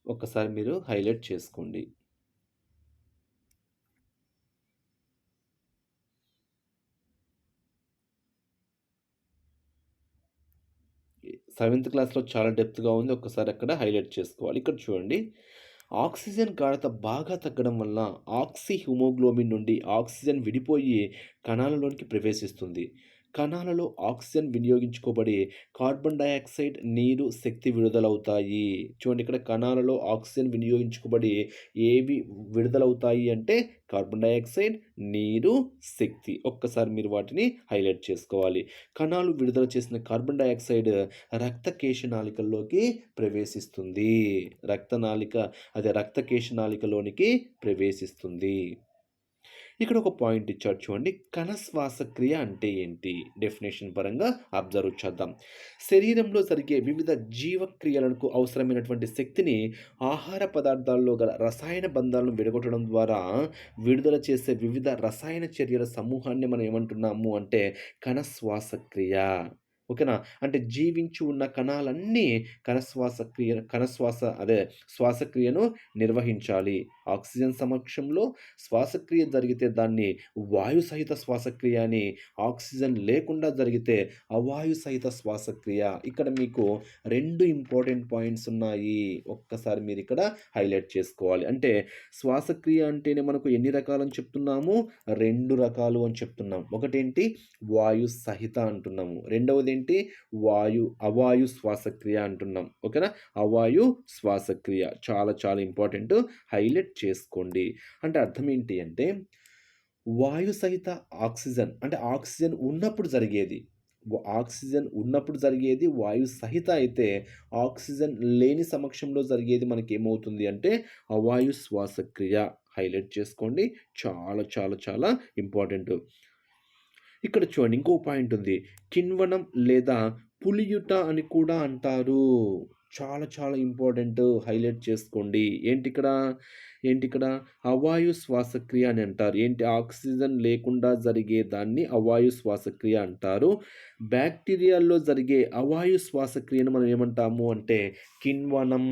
ఒక్కసారి మీరు హైలైట్ చేసుకోండి. సెవెంత్ క్లాస్‌లో చాలా డెప్త్‌గా ఉంది. ఒక్కసారి అక్కడ హైలైట్ చేసుకోవాలి. ఇక్కడ చూడండి. ఆక్సిజన్ గాఢత బాగా తగ్గడం వల్ల హిమోగ్లోబిన్ నుండి ఆక్సిజన్ విడిపోయి కణాలలోనికి ప్రవేశిస్తుంది. కణాలలో ఆక్సిజన్ వినియోగించుకోబడి కార్బన్ డయాక్సైడ్, నీరు, శక్తి విడుదలవుతాయి. చూడండి ఇక్కడ కణాలలో ఆక్సిజన్ వినియోగించుకోబడి ఏవి విడుదలవుతాయి అంటే కార్బన్ డయాక్సైడ్, నీరు, శక్తి. ఒక్కసారి మీరు వాటిని హైలైట్ చేసుకోవాలి. కణాలు విడుదల చేసిన కార్బన్ డయాక్సైడ్ రక్త కేశనాళికల్లోకి ప్రవేశిస్తుంది. రక్త కేశనాళికలోనికి ప్రవేశిస్తుంది. ఇక్కడ ఒక పాయింట్ ఇచ్చాడు చూడండి. కణ శ్వాసక్రియ అంటే ఏంటి? డెఫినేషన్ పరంగా అబ్జర్వ్ చేద్దాం. శరీరంలో జరిగే వివిధ జీవక్రియలకు అవసరమైనటువంటి శక్తిని ఆహార పదార్థాల్లో గల రసాయన బంధాలను విడగొట్టడం ద్వారా విడుదల చేసే వివిధ రసాయన చర్యల సమూహాన్ని మనం ఏమంటున్నాము అంటే కణ శ్వాసక్రియ. ఓకేనా? అంటే జీవించి ఉన్న కణాలన్నీ శ్వాసక్రియను నిర్వహించాలి. ఆక్సిజన్ సమక్షంలో శ్వాసక్రియ జరిగితే దాన్ని వాయు సహిత శ్వాసక్రియ అని, ఆక్సిజన్ లేకుండా జరిగితే అవాయు సహిత శ్వాసక్రియ. ఇక్కడ మీకు 2 ఇంపార్టెంట్ పాయింట్స్ ఉన్నాయి. ఒక్కసారి మీరిక్కడ హైలైట్ చేసుకోవాలి. అంటే శ్వాసక్రియ అంటేనే మనకు ఎన్ని రకాలని చెప్తున్నాము? 2 రకాలు అని చెప్తున్నాం. ఒకటేంటి? వాయు సహిత అంటున్నాము. రెండవదేంటి? అవాయు శ్వాసక్రియ అంటున్నాం. ఓకేనా? అవాయు శ్వాసక్రియ చాలా చాలా ఇంపార్టెంట్. హైలైట్ చేసుకోండి. అంటే అర్థం ఏంటి అంటే వాయు సహిత ఆక్సిజన్ అంటే ఆక్సిజన్ ఉన్నప్పుడు జరిగేది వాయు సహిత అయితే, ఆక్సిజన్ లేని సమక్షంలో జరిగేది మనకేమవుతుంది అంటే అవాయు శ్వాసక్రియ. హైలైట్ చేసుకోండి. చాలా చాలా చాలా ఇంపార్టెంట్. ఇక్కడ చూడండి ఇంకో పాయింట్ ఉంది. కిణ్వనం లేదా పులియుట అని కూడా అంటారు. చాలా చాలా ఇంపార్టెంట్. హైలైట్ చేసుకోండి. ఏంటిక్కడ? అవాయు శ్వాసక్రియ అని అంటారు. ఏంటి? ఆక్సిజన్ లేకుండా జరిగే దాన్ని అవాయు శ్వాసక్రియ అంటారు. బ్యాక్టీరియాల్లో జరిగే అవాయు శ్వాసక్రియను మనం ఏమంటాము అంటే కిణ్వనం.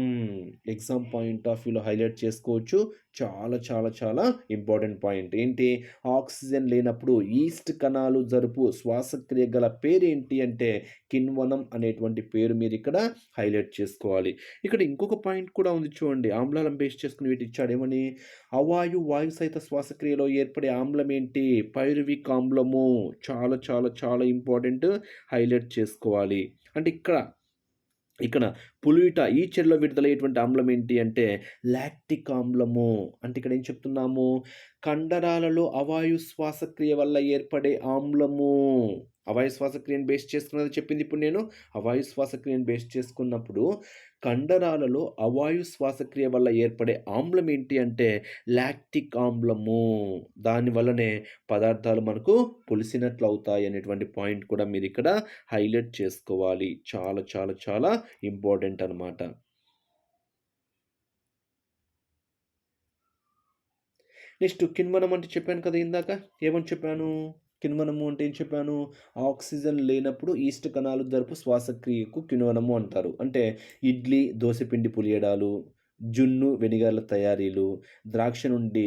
ఎగ్జామ్ పాయింట్ ఆఫ్ వ్యూలో హైలైట్ చేసుకోవచ్చు. చాలా చాలా చాలా ఇంపార్టెంట్ పాయింట్. ఏంటి? ఆక్సిజన్ లేనప్పుడు ఈస్ట్ కణాలు జరుపు శ్వాసక్రియ గల పేరేంటి అంటే కిణ్వనం అనేటువంటి పేరు మీరు ఇక్కడ హైలైట్ చేసుకోవాలి. ఇక్కడ ఇంకొక పాయింట్ కూడా ఉంది చూడండి. ఆమ్లాలను బేస్ చేసుకుని వీటి ఇచ్చాడు. ఏమని? వాయు సహిత శ్వాసక్రియలో ఏర్పడే ఆమ్లం ఏంటి? పైరువిక్ ఆమ్లము. చాలా చాలా చాలా ఇంపార్టెంట్. హైలైట్ చేసుకోవాలి. అంటే ఇక్కడ పులిట ఈ చెడులో విడుదలయ్యేటువంటి ఆమ్లం ఏంటి అంటే లాక్టిక్ ఆమ్లము. అంటే ఇక్కడ ఏం చెప్తున్నాము? కండరాలలో అవాయు శ్వాసక్రియ వల్ల ఏర్పడే ఆమ్లము. అవాయు శ్వాసక్రియను బేస్ చేసుకున్నది చెప్పింది ఇప్పుడు నేను. అవాయు శ్వాసక్రియను బేస్ చేసుకున్నప్పుడు కండరాలలో అవాయు శ్వాసక్రియ వల్ల ఏర్పడే ఆమ్లం ఏంటి అంటే లాక్టిక్ ఆమ్లము. దానివల్లనే పదార్థాలు మనకు పులిసినట్లు అవుతాయి అనేటువంటి పాయింట్ కూడా మీరు ఇక్కడ హైలైట్ చేసుకోవాలి. చాలా చాలా చాలా ఇంపార్టెంట్ అనమాట. నెక్స్ట్ కిణ్వనం అంటే చెప్పాను కదా ఇందాక. ఏమని చెప్పాను? కిణ్వనము అంటే ఏం చెప్పాను? ఆక్సిజన్ లేనప్పుడు ఈస్ట్ కణాలు జరుపు శ్వాసక్రియకు కిణ్వనము అంటారు. అంటే ఇడ్లీ, దోసపిండి పులియడాలు, జున్ను, వెనిగర్ల తయారీలు, ద్రాక్ష నుండి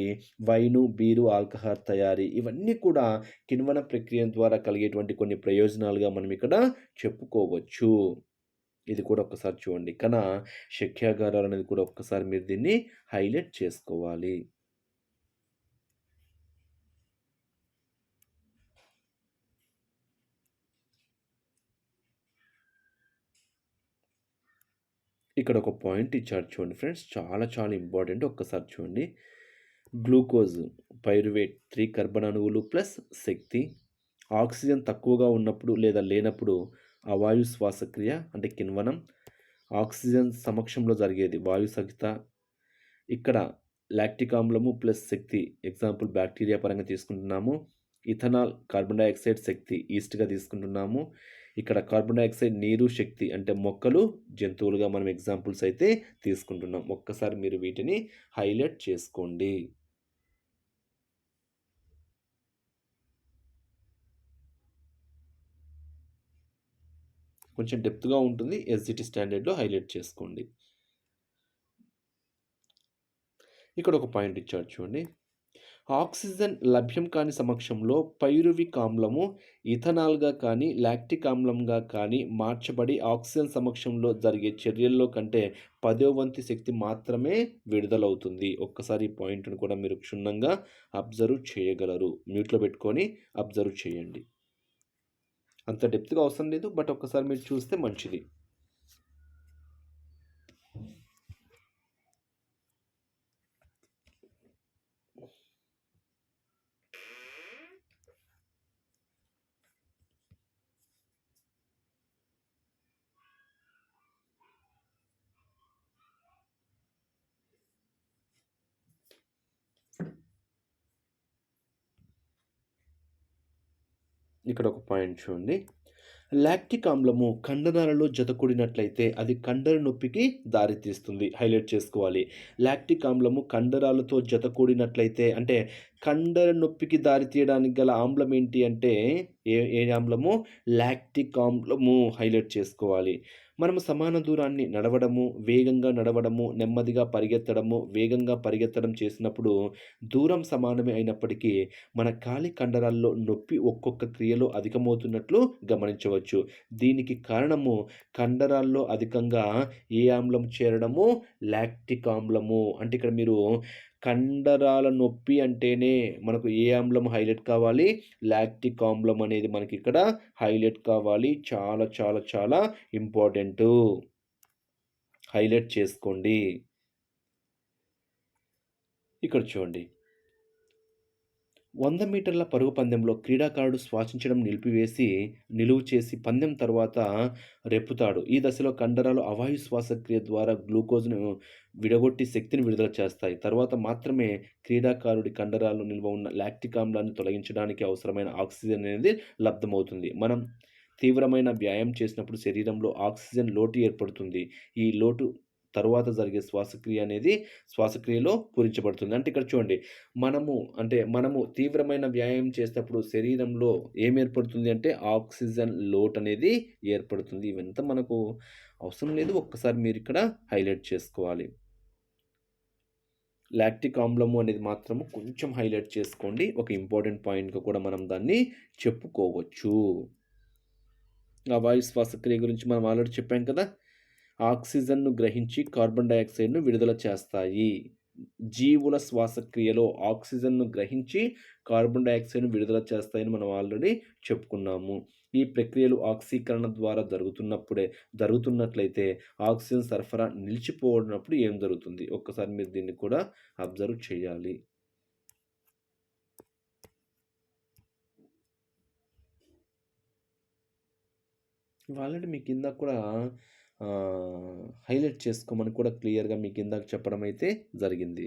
వైను, బీరు, ఆల్కహాల్ తయారీ ఇవన్నీ కూడా కిణ్వన ప్రక్రియ ద్వారా కలిగేటువంటి కొన్ని ప్రయోజనాలుగా మనం ఇక్కడ చెప్పుకోవచ్చు. ఇది కూడా ఒక్కసారి చూడండి. శక్యాగారాలు అనేది కూడా ఒక్కసారి మీరు దీన్ని హైలైట్ చేసుకోవాలి. ఇక్కడ ఒక పాయింట్ ఇచ్చాడు చూడండి ఫ్రెండ్స్. చాలా చాలా ఇంపార్టెంట్. ఒక్కసారి చూడండి. గ్లూకోజ్, పైరువేట్, 3 కర్బన అణువులు ప్లస్ శక్తి. ఆక్సిజన్ తక్కువగా ఉన్నప్పుడు లేదా లేనప్పుడు అవాయు శ్వాసక్రియ అంటే కిణ్వనం. ఆక్సిజన్ సమక్షంలో జరిగేది వాయు సహిత. ఇక్కడ లాక్టిక్ ఆమ్లము ప్లస్ శక్తి ఎగ్జాంపుల్ బ్యాక్టీరియా పరంగా తీసుకుంటున్నాము. ఇథనాల్ కార్బన్ డయాక్సైడ్ శక్తి ఈస్ట్‌గా తీసుకుంటున్నాము. ఇక్కడ కార్బన్ డయాక్సైడ్ నీరు శక్తి అంటే మొక్కలు, జంతువులుగా మనం ఎగ్జాంపుల్స్ అయితే తీసుకుంటున్నాం. ఒక్కసారి మీరు వీటిని హైలైట్ చేసుకోండి. కొంచెం డెప్త్‌గా ఉంటుంది. ఎస్‌జిటి స్టాండర్డ్‌లో హైలైట్ చేసుకోండి. ఇక్కడ ఒక పాయింట్ ఇచ్చాడు చూడండి. ఆక్సిజన్ లభ్యం కాని సమక్షంలో పైరువిక్ ఆమ్లము ఇథనాల్‌గా కానీ, లాక్టిక్ ఆమ్లంగా కానీ మార్చబడి ఆక్సిజన్ సమక్షంలో జరిగే చర్యల్లో కంటే 10వ వంతు శక్తి మాత్రమే విడుదలవుతుంది. ఒక్కసారి ఈ పాయింట్‌ని కూడా మీరు క్షుణ్ణంగా అబ్జర్వ్ చేయగలరు. మ్యూట్‌లో పెట్టుకొని అబ్జర్వ్ చేయండి. అంత డెప్త్‌గా అవసరం లేదు. బట్ ఒక్కసారి మీరు చూస్తే మంచిది. ఇక్కడ ఒక పాయింట్ చూడండి. లాక్టిక్ ఆమ్లము కండరాలలో జతకూడినట్లయితే అది కండర నొప్పికి దారితీస్తుంది. హైలైట్ చేసుకోవాలి. లాక్టిక్ ఆమ్లము కండరాలతో జతకూడినట్లయితే అంటే కండర నొప్పికి దారితీయడానికి గల ఆమ్లం ఏంటి అంటే ఏ ఏ ఆమ్లము? లాక్టిక్ ఆమ్లము. హైలైట్ చేసుకోవాలి. మనము సమాన దూరాన్ని నడవడము, వేగంగా నడవడము, నెమ్మదిగా పరిగెత్తడము, వేగంగా పరిగెత్తడం చేసినప్పుడు దూరం సమానమే అయినప్పటికీ మన కాలి కండరాల్లో నొప్పి ఒక్కొక్క క్రియలో అధికమవుతున్నట్లు గమనించవచ్చు. దీనికి కారణము కండరాల్లో అధికంగా ఏ ఆమ్లం చేరడము? లాక్టిక్ ఆమ్లము. అంటే ఇక్కడ మీరు కండరాల నొప్పి అంటేనే మనకు ఏ ఆమ్లం హైలైట్ కావాలి? లాక్టిక్ ఆమ్లం అనేది మనకిక్కడ హైలైట్ కావాలి. చాలా చాలా చాలా ఇంపార్టెంటు. హైలైట్ చేసుకోండి. ఇక్కడ చూడండి. 100 మీటర్ల పరుగు పందెంలో క్రీడాకారుడు శ్వాసించడం నిలిపివేసి, నిలువు చేసి పందెం తర్వాత రెప్పుతాడు. ఈ దశలో కండరాలు అవాయు శ్వాసక్రియ ద్వారా గ్లూకోజ్‌ను విడగొట్టి శక్తిని విడుదల చేస్తాయి. తర్వాత మాత్రమే క్రీడాకారుడి కండరాల్లో నిల్వ ఉన్న లాక్టిక్ ఆమ్లాన్ని తొలగించడానికి అవసరమైన ఆక్సిజన్ అనేది లబ్ధమవుతుంది. మనం తీవ్రమైన వ్యాయామం చేసినప్పుడు శరీరంలో ఆక్సిజన్ లోటు ఏర్పడుతుంది. ఈ లోటు తరువాత జరిగే శ్వాసక్రియలో పూరించబడుతుంది. అంటే ఇక్కడ చూడండి. మనము తీవ్రమైన వ్యాయామం చేసేటప్పుడు శరీరంలో ఏం ఏర్పడుతుంది అంటే ఆక్సిజన్ లోటనేది ఏర్పడుతుంది. ఇవంతా మనకు అవసరం లేదు. ఒక్కసారి మీరిక్కడ హైలైట్ చేసుకోవాలి. లాక్టిక్ ఆమ్లము అనేది మాత్రము కొంచెం హైలైట్ చేసుకోండి. ఒక ఇంపార్టెంట్ పాయింట్‌గా కూడా మనం దాన్ని చెప్పుకోవచ్చు. వాయు శ్వాసక్రియ గురించి మనం ఆల్రెడీ చెప్పాం కదా! ఆక్సిజన్‌ను గ్రహించి కార్బన్ డయాక్సైడ్‌ను విడుదల చేస్తాయి. జీవుల శ్వాసక్రియలో ఆక్సిజన్‌ను గ్రహించి కార్బన్ డయాక్సైడ్‌ను విడుదల చేస్తాయని మనం ఆల్రెడీ చెప్పుకున్నాము. ఈ ప్రక్రియలు ఆక్సీకరణ ద్వారా జరుగుతున్నట్లయితే ఆక్సిజన్ సరఫరా నిలిచిపోయినప్పుడు ఏం జరుగుతుంది? ఒక్కసారి మీరు దీన్ని కూడా అబ్జర్వ్ చేయాలి. ఆల్రెడీ మీకు ఇందాక కూడా హైలైట్ చేసుకోమని కూడా క్లియర్‌గా మీకు ఇందాక చెప్పడం అయితే జరిగింది.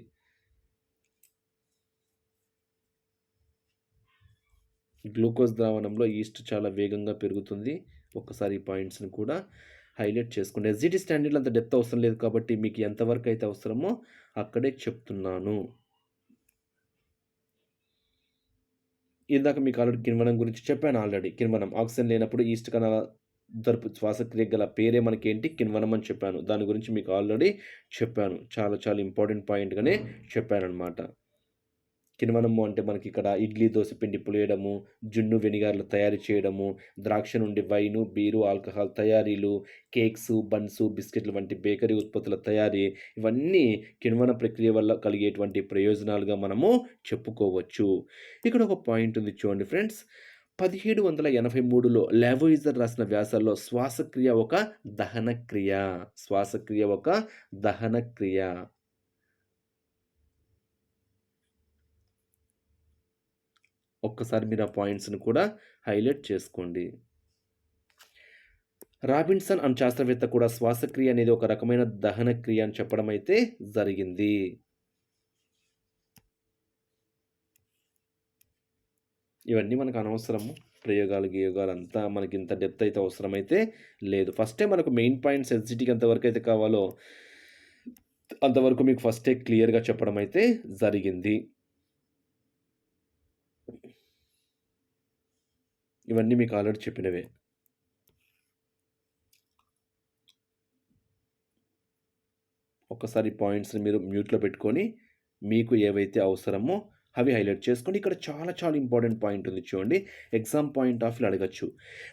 గ్లూకోజ్ ద్రావణంలో ఈస్ట్ చాలా వేగంగా పెరుగుతుంది. ఒక్కసారి ఈ పాయింట్స్‌ని కూడా హైలైట్ చేసుకోండి. ఎస్‌జిటి స్టాండర్డ్‌లో అంత డెప్త్ అవసరం లేదు కాబట్టి మీకు ఎంతవరకు అయితే అవసరమో అక్కడే చెప్తున్నాను. ఇందాక మీకు ఆల్రెడీ కిణ్వనం గురించి చెప్పాను ఆల్రెడీ. కిణ్వనం ఆక్సిజన్ లేనప్పుడు ఈస్ట్ కణాల శ్వాసక్రియ గల పేరే మనకేంటి? కిణ్వనం అని చెప్పాను. దాని గురించి మీకు ఆల్రెడీ చెప్పాను. చాలా చాలా ఇంపార్టెంట్ పాయింట్‌గానే చెప్పాననమాట. కిణ్వనము అంటే మనకిక్కడ ఇడ్లీ, దోస పిండి పులియడము, జున్ను వెనిగర్‌లు తయారు చేయడము, ద్రాక్ష నుండి వైను, బీరు, ఆల్కహాల్ తయారీలు, కేక్సు, బన్సు, బిస్కెట్‌లు వంటి బేకరీ ఉత్పత్తుల తయారీ ఇవన్నీ కిణ్వన ప్రక్రియ వల్ల కలిగేటువంటి ప్రయోజనాలుగా మనము చెప్పుకోవచ్చు. ఇక్కడ ఒక పాయింట్ ఉంది చూడండి ఫ్రెండ్స్. 1783లో లావోయిజర్ రాసిన వ్యాసాల్లో శ్వాసక్రియ ఒక దహన క్రియ. శ్వాసక్రియ ఒక దహన క్రియ. ఒక్కసారి మీరు ఆ పాయింట్స్‌ని కూడా హైలైట్ చేసుకోండి. రాబిన్సన్ అనే శాస్త్రవేత్త కూడా శ్వాసక్రియ అనేది ఒక రకమైన దహన క్రియ అని చెప్పడం అయితే జరిగింది. ఇవన్నీ మనకు అనవసరము. ప్రయోగాలు, గియోగాలు అంతా మనకింత డెప్త్ అయితే అవసరమైతే లేదు. ఫస్టే మనకు మెయిన్ పాయింట్స్ ఎస్‌జిటికి ఎంతవరకైతే కావాలో అంతవరకు మీకు ఫస్టే క్లియర్‌గా చెప్పడం అయితే జరిగింది. ఇవన్నీ మీకు ఆల్రెడీ చెప్పినవే. ఒక్కసారి పాయింట్స్‌ని మీరు మ్యూట్‌లో పెట్టుకొని, మీకు ఏవైతే అవసరమో అవి హైలైట్ చేసుకోండి. ఇక్కడ చాలా చాలా ఇంపార్టెంట్ పాయింట్ ఉంది చూడండి. ఎగ్జామ్ పాయింట్ ఆఫ్ వ్యూలో అడగొచ్చు.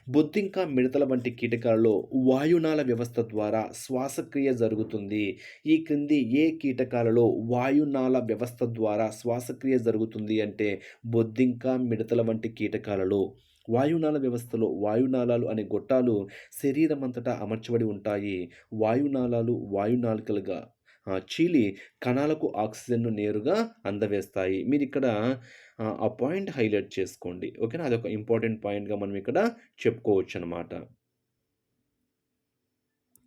బొద్దింక, మిడతల వంటి కీటకాలలో వాయునాళ వ్యవస్థ ద్వారా శ్వాసక్రియ జరుగుతుంది. ఈ క్రింది ఏ కీటకాలలో వాయునాళ వ్యవస్థ ద్వారా శ్వాసక్రియ జరుగుతుంది అంటే బొద్దింక, మిడతల వంటి కీటకాలలో వాయునాళ వ్యవస్థలో వాయునాళాలు అనే గొట్టాలు శరీరమంతటా అమర్చబడి ఉంటాయి. వాయునాళాలు వాయునాళికలుగా చీలి కణాలకు ఆక్సిజన్‌ను నేరుగా అందవేస్తాయి. మీరిక్కడ ఆ పాయింట్ హైలైట్ చేసుకోండి. ఓకేనా? అదొక ఇంపార్టెంట్ పాయింట్‌గా మనం ఇక్కడ చెప్పుకోవచ్చనమాట.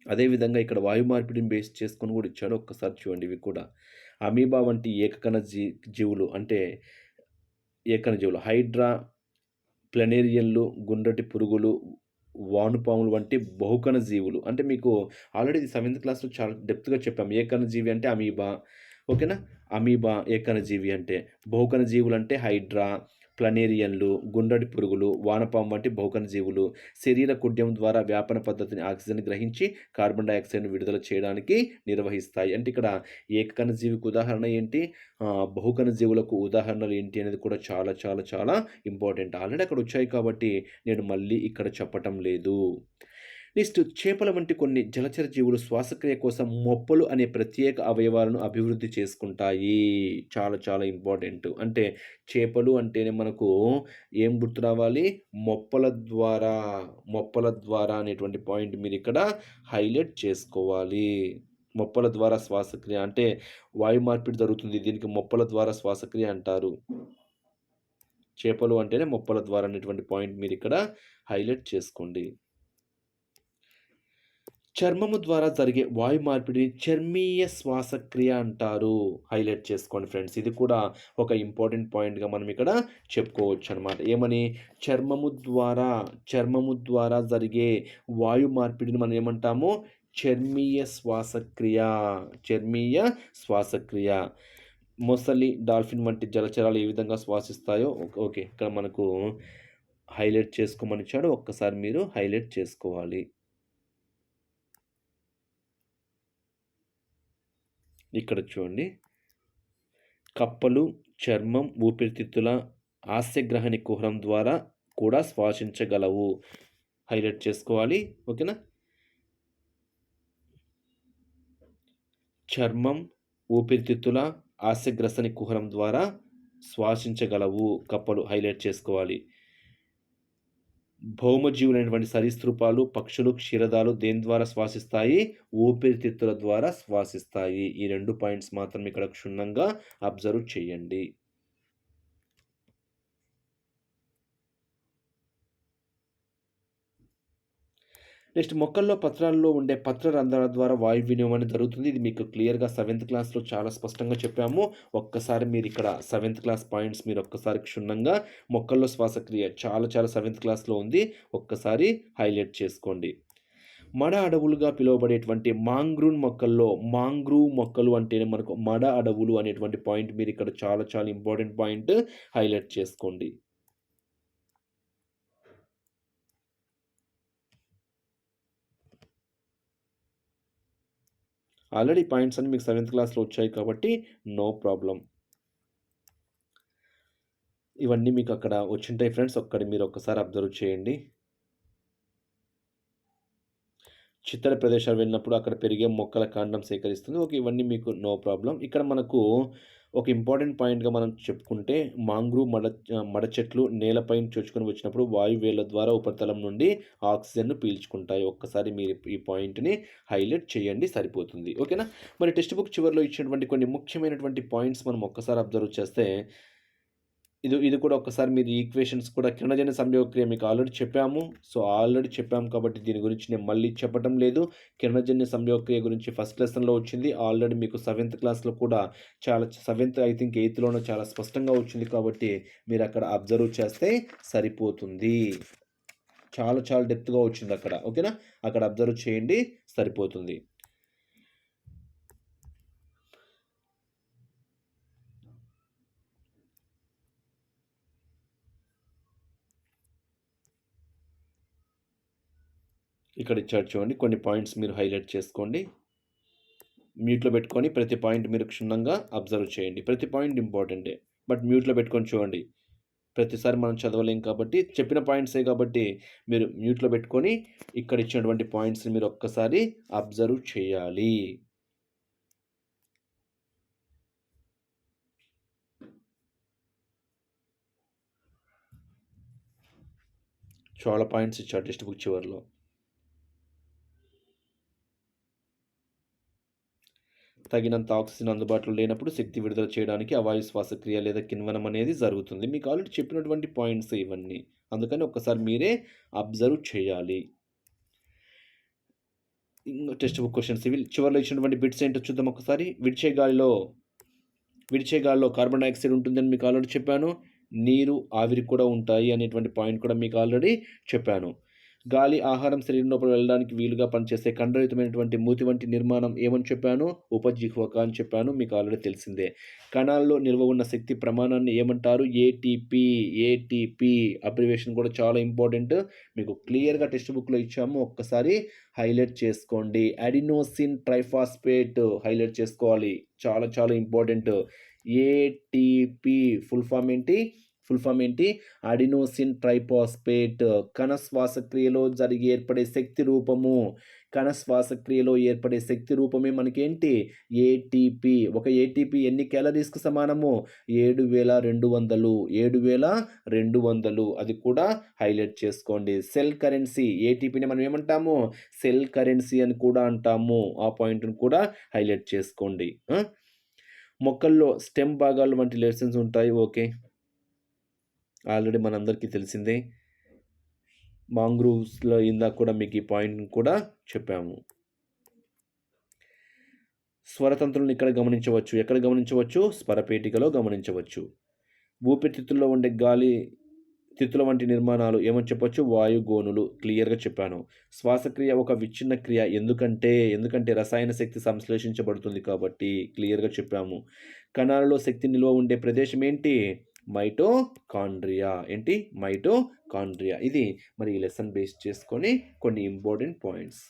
అదే విధంగా ఇక్కడ వాయు మార్పిడిని బేస్ చేసుకొని కూడా ఇచ్చాడు. ఒక్కసారి చూడండి ఇవి కూడా. అమీబా వంటి ఏకకణ జీవులు అంటే ఏకకణ జీవులు హైడ్రా, ప్లనేరియన్లు, గుండ్రటి పురుగులు, వానుపాములు వంటి బహుకణ జీవులు. అంటే మీకు ఆల్రెడీ ఇది సెవెంత్ క్లాస్‌లో చాలా డెప్త్‌గా చెప్పాము. ఏకణ జీవి అంటే అమీబా. ఓకేనా? అమీబా ఏకణ జీవి అంటే. బహుకణ జీవులంటే హైడ్రా, ప్లనేరియన్లు, గుండ్రటి పురుగులు, వానపాము వంటి బహుకణ జీవులు. శరీర కుడ్యం ద్వారా వ్యాపన పద్ధతిని ఆక్సిజన్ గ్రహించి కార్బన్ డయాక్సైడ్‌ను విడుదల చేయడానికి నిర్వహిస్తాయి. అంటే ఇక్కడ ఏకకణ జీవికి ఉదాహరణ ఏంటి? బహుకణ జీవులకు ఉదాహరణలు ఏంటి అనేది కూడా చాలా చాలా చాలా ఇంపార్టెంట్. ఆల్రెడీ అక్కడ వచ్చాయి కాబట్టి నేను మళ్ళీ ఇక్కడ చెప్పటం లేదు. నెక్స్ట్ చేపల వంటి కొన్ని జలచర జీవులు శ్వాసక్రియ కోసం మొప్పలు అనే ప్రత్యేక అవయవాలను అభివృద్ధి చేసుకుంటాయి. చాలా చాలా ఇంపార్టెంట్. అంటే చేపలు అంటేనే మనకు ఏం గుర్తు రావాలి? మొప్పల ద్వారా, మొప్పల ద్వారా అనేటువంటి పాయింట్ మీరిక్కడ హైలైట్ చేసుకోవాలి. మొప్పల ద్వారా శ్వాసక్రియ అంటే వాయు మార్పిడి జరుగుతుంది. దీనికి మొప్పల ద్వారా శ్వాసక్రియ అంటారు. చేపలు అంటేనే మొప్పల ద్వారా అనేటువంటి పాయింట్ మీరిక్కడ హైలైట్ చేసుకోండి. చర్మము ద్వారా జరిగే వాయు మార్పిడిని చర్మీయ శ్వాసక్రియ అంటారు. హైలైట్ చేసుకోండి ఫ్రెండ్స్. ఇది కూడా ఒక ఇంపార్టెంట్ పాయింట్‌గా మనం ఇక్కడ చెప్పుకోవచ్చనమాట. ఏమని? చర్మము ద్వారా జరిగే వాయు మార్పిడిని మనం ఏమంటాము? చర్మీయ శ్వాసక్రియ. చర్మీయ శ్వాసక్రియ. మొసలి, డాల్ఫిన్ వంటి జలచరాలు ఏ విధంగా శ్వాసిస్తాయో ఓకే. ఇక్కడ మనకు హైలైట్ చేసుకోమనిచ్చాడు. ఒక్కసారి మీరు హైలైట్ చేసుకోవాలి. ఇక్కడ చూడండి. కప్పలు చర్మం, ఊపిరితిత్తుల ఆస్యగ్రహణి కుహరం ద్వారా కూడా శ్వాసించగలవు. హైలైట్ చేసుకోవాలి. ఓకేనా? చర్మం, ఊపిరితిత్తుల ఆస్యగ్రసని కుహరం ద్వారా శ్వాసించగలవు కప్పలు. హైలైట్ చేసుకోవాలి. భౌమజీవులైనటువంటి సరీసృపాలు, పక్షులు, క్షీరదాలు దేని ద్వారా శ్వాసిస్తాయి? ఊపిరితిత్తుల ద్వారా శ్వాసిస్తాయి. ఈ 2 పాయింట్స్ మాత్రం ఇక్కడ క్షుణ్ణంగా అబ్జర్వ్ చేయండి. నెక్స్ట్ మొక్కల్లో పత్రాల్లో ఉండే పత్ర రంధ్రాల ద్వారా వాయు వినియోగం అనేది జరుగుతుంది. ఇది మీకు క్లియర్‌గా సెవెంత్ క్లాస్‌లో చాలా స్పష్టంగా చెప్పాము. ఒక్కసారి మీరిక్కడ సెవెంత్ క్లాస్ పాయింట్స్ మీరు ఒక్కసారి క్షుణ్ణంగా మొక్కల్లో శ్వాసక్రియ చాలా చాలా సెవెంత్ క్లాస్‌లో ఉంది. ఒక్కసారి హైలైట్ చేసుకోండి. మడ అడవులుగా పిలువబడేటువంటి మాంగ్రూవ్ మొక్కలు అంటేనే మనకు మడ అడవులు అనేటువంటి పాయింట్ మీరిక్కడ చాలా చాలా ఇంపార్టెంట్ పాయింట్ హైలైట్ చేసుకోండి. ఆల్రెడీ పాయింట్స్ అన్నీ మీకు సెవెంత్ క్లాస్‌లో వచ్చాయి కాబట్టి నో ప్రాబ్లమ్. ఇవన్నీ మీకు అక్కడ వచ్చుంటాయి ఫ్రెండ్స్. మీరు ఒక్కసారి అబ్జర్వ్ చేయండి. చిత్తడి ప్రదేశాలు వెళ్ళినప్పుడు అక్కడ పెరిగే మొక్కల కాండం సేకరిస్తుంది. ఓకే. ఇవన్నీ మీకు నో ప్రాబ్లమ్. ఇక్కడ మనకు ఒక ఇంపార్టెంట్ పాయింట్‌గా మనం చెప్పుకుంటే మడ చెట్లు నేలపైన చొచ్చుకొని వచ్చినప్పుడు వాయువేళ్ళ ద్వారా ఉపరితలం నుండి ఆక్సిజన్‌ను పీల్చుకుంటాయి. ఒక్కసారి మీరు ఈ పాయింట్‌ని హైలైట్ చేయండి సరిపోతుంది. ఓకేనా? మరి టెక్స్ట్ బుక్ చివరిలో ఇచ్చినటువంటి కొన్ని ముఖ్యమైనటువంటి పాయింట్స్ మనం ఒక్కసారి అబ్జర్వ్ చేస్తే ఇది కూడా ఒక్కసారి మీరు ఈక్వేషన్స్ కూడా కిరణజన్య సంయోగక్రియ మీకు ఆల్రెడీ చెప్పాము. సో, ఆల్రెడీ చెప్పాము కాబట్టి దీని గురించి నేను మళ్ళీ చెప్పటం లేదు. కిరణజన్య సంయోగక్రియ గురించి ఫస్ట్ లెసన్‌లో వచ్చింది. ఆల్రెడీ మీకు సెవెంత్ క్లాస్‌లో కూడా చాలా సెవెంత్ ఐ థింక్ ఎయిత్‌లోనో చాలా స్పష్టంగా వచ్చింది కాబట్టి మీరక్కడ అబ్జర్వ్ చేస్తే సరిపోతుంది. చాలా చాలా డెప్త్‌గా వచ్చిందక్కడ. ఓకేనా? అక్కడ అబ్జర్వ్ చేయండి సరిపోతుంది. ఇక్కడ ఇచ్చాడు చూడండి. కొన్ని పాయింట్స్ మీరు హైలైట్ చేసుకోండి. మ్యూట్‌లో పెట్టుకొని ప్రతి పాయింట్ మీరు క్షుణ్ణంగా అబ్జర్వ్ చేయండి. ప్రతి పాయింట్ ఇంపార్టెంటే. బట్ మ్యూట్‌లో పెట్టుకొని చూడండి. ప్రతిసారి మనం చదవలేం కాబట్టి చెప్పిన పాయింట్సే కాబట్టి మీరు మ్యూట్‌లో పెట్టుకొని ఇక్కడ ఇచ్చినటువంటి పాయింట్స్‌ని మీరు ఒక్కసారి అబ్జర్వ్ చేయాలి. చాలా పాయింట్స్ ఇచ్చాడు టెక్స్ట్ బుక్ చివరిలో. తగినంత ఆక్సిజన్ అందుబాటులో లేనప్పుడు శక్తి విడుదల చేయడానికి అవాయు శ్వాసక్రియ లేదా కిణ్వనం అనేది జరుగుతుంది. మీకు ఆల్రెడీ చెప్పినటువంటి పాయింట్స్ ఇవన్నీ. అందుకని ఒక్కసారి మీరే అబ్జర్వ్ చేయాలి. టెక్స్ట్ బుక్ క్వెషన్స్ ఇవి. చివరిలో ఇచ్చినటువంటి బిట్స్ ఏంటో చూద్దాం ఒకసారి. విడిచే గాలిలో కార్బన్ డయాక్సైడ్ ఉంటుందని మీకు ఆల్రెడీ చెప్పాను. నీరు, ఆవిరి కూడా ఉంటాయి అనేటువంటి పాయింట్ కూడా మీకు ఆల్రెడీ చెప్పాను. గాలి, ఆహారం శరీరం లోపల వెళ్ళడానికి వీలుగా పనిచేసే ఖండరహితమైనటువంటి మూతి వంటి నిర్మాణం ఏమని చెప్పాను? ఉపజిహ్వక అని చెప్పాను. మీకు ఆల్రెడీ తెలిసిందే. కణాల్లో నిల్వ ఉన్న శక్తి ప్రమాణాన్ని ఏమంటారు? ఏటీపీ. ఏటీపీ అబ్రివేషన్ కూడా చాలా ఇంపార్టెంట్. మీకు క్లియర్‌గా టెక్స్ట్ బుక్‌లో ఇచ్చాము. ఒక్కసారి హైలైట్ చేసుకోండి. అడినోసిన్ ట్రైఫాస్ఫేట్ హైలైట్ చేసుకోవాలి. చాలా చాలా ఇంపార్టెంట్. ఏటీపీ ఫుల్ ఫామ్ ఏంటి? Adenosine triphosphate. కణ శ్వాసక్రియలో ఏర్పడే శక్తి రూపము. కణ శ్వాసక్రియలో ఏర్పడే శక్తి రూపమే మనకేంటి? ఏటీపీ. ఒక ఏటీపీ ఎన్ని క్యాలరీస్‌కి సమానము? 7200. 7200 అది కూడా హైలైట్ చేసుకోండి. Cell currency. ఏటీపీని మనం ఏమంటాము? సెల్ కరెన్సీ అని కూడా అంటాము. ఆ పాయింట్‌ని కూడా హైలైట్ చేసుకోండి. మొక్కల్లో స్టెమ్ భాగాలు వంటి లెసన్స్ ఉంటాయి. ఓకే. ఆల్రెడీ మనందరికీ తెలిసిందే. మాంగ్రూవ్స్‌లో ఇందాక కూడా మీకు ఈ పాయింట్‌ని కూడా చెప్పాము. స్వరతంత్రులను ఇక్కడ గమనించవచ్చు. ఎక్కడ గమనించవచ్చు? స్వరపేటికలో గమనించవచ్చు. ఊపిరితిత్తుల్లో ఉండే గాలి తిత్తుల వంటి నిర్మాణాలు ఏమని చెప్పొచ్చు? వాయుగోనులు. క్లియర్‌గా చెప్పాను. శ్వాసక్రియ ఒక విచ్ఛిన్న క్రియ. ఎందుకంటే రసాయన శక్తి సంశ్లేషించబడుతుంది కాబట్టి క్లియర్‌గా చెప్పాము. కణాలలో శక్తి నిల్వ ఉండే ప్రదేశం ఏంటి? మైటోకాండ్రియా. ఏంటి? మైటోకాండ్రియా. ఇది మరి ఈ లెసన్ బేస్ చేసుకొని కొన్ని ఇంపార్టెంట్ పాయింట్స్.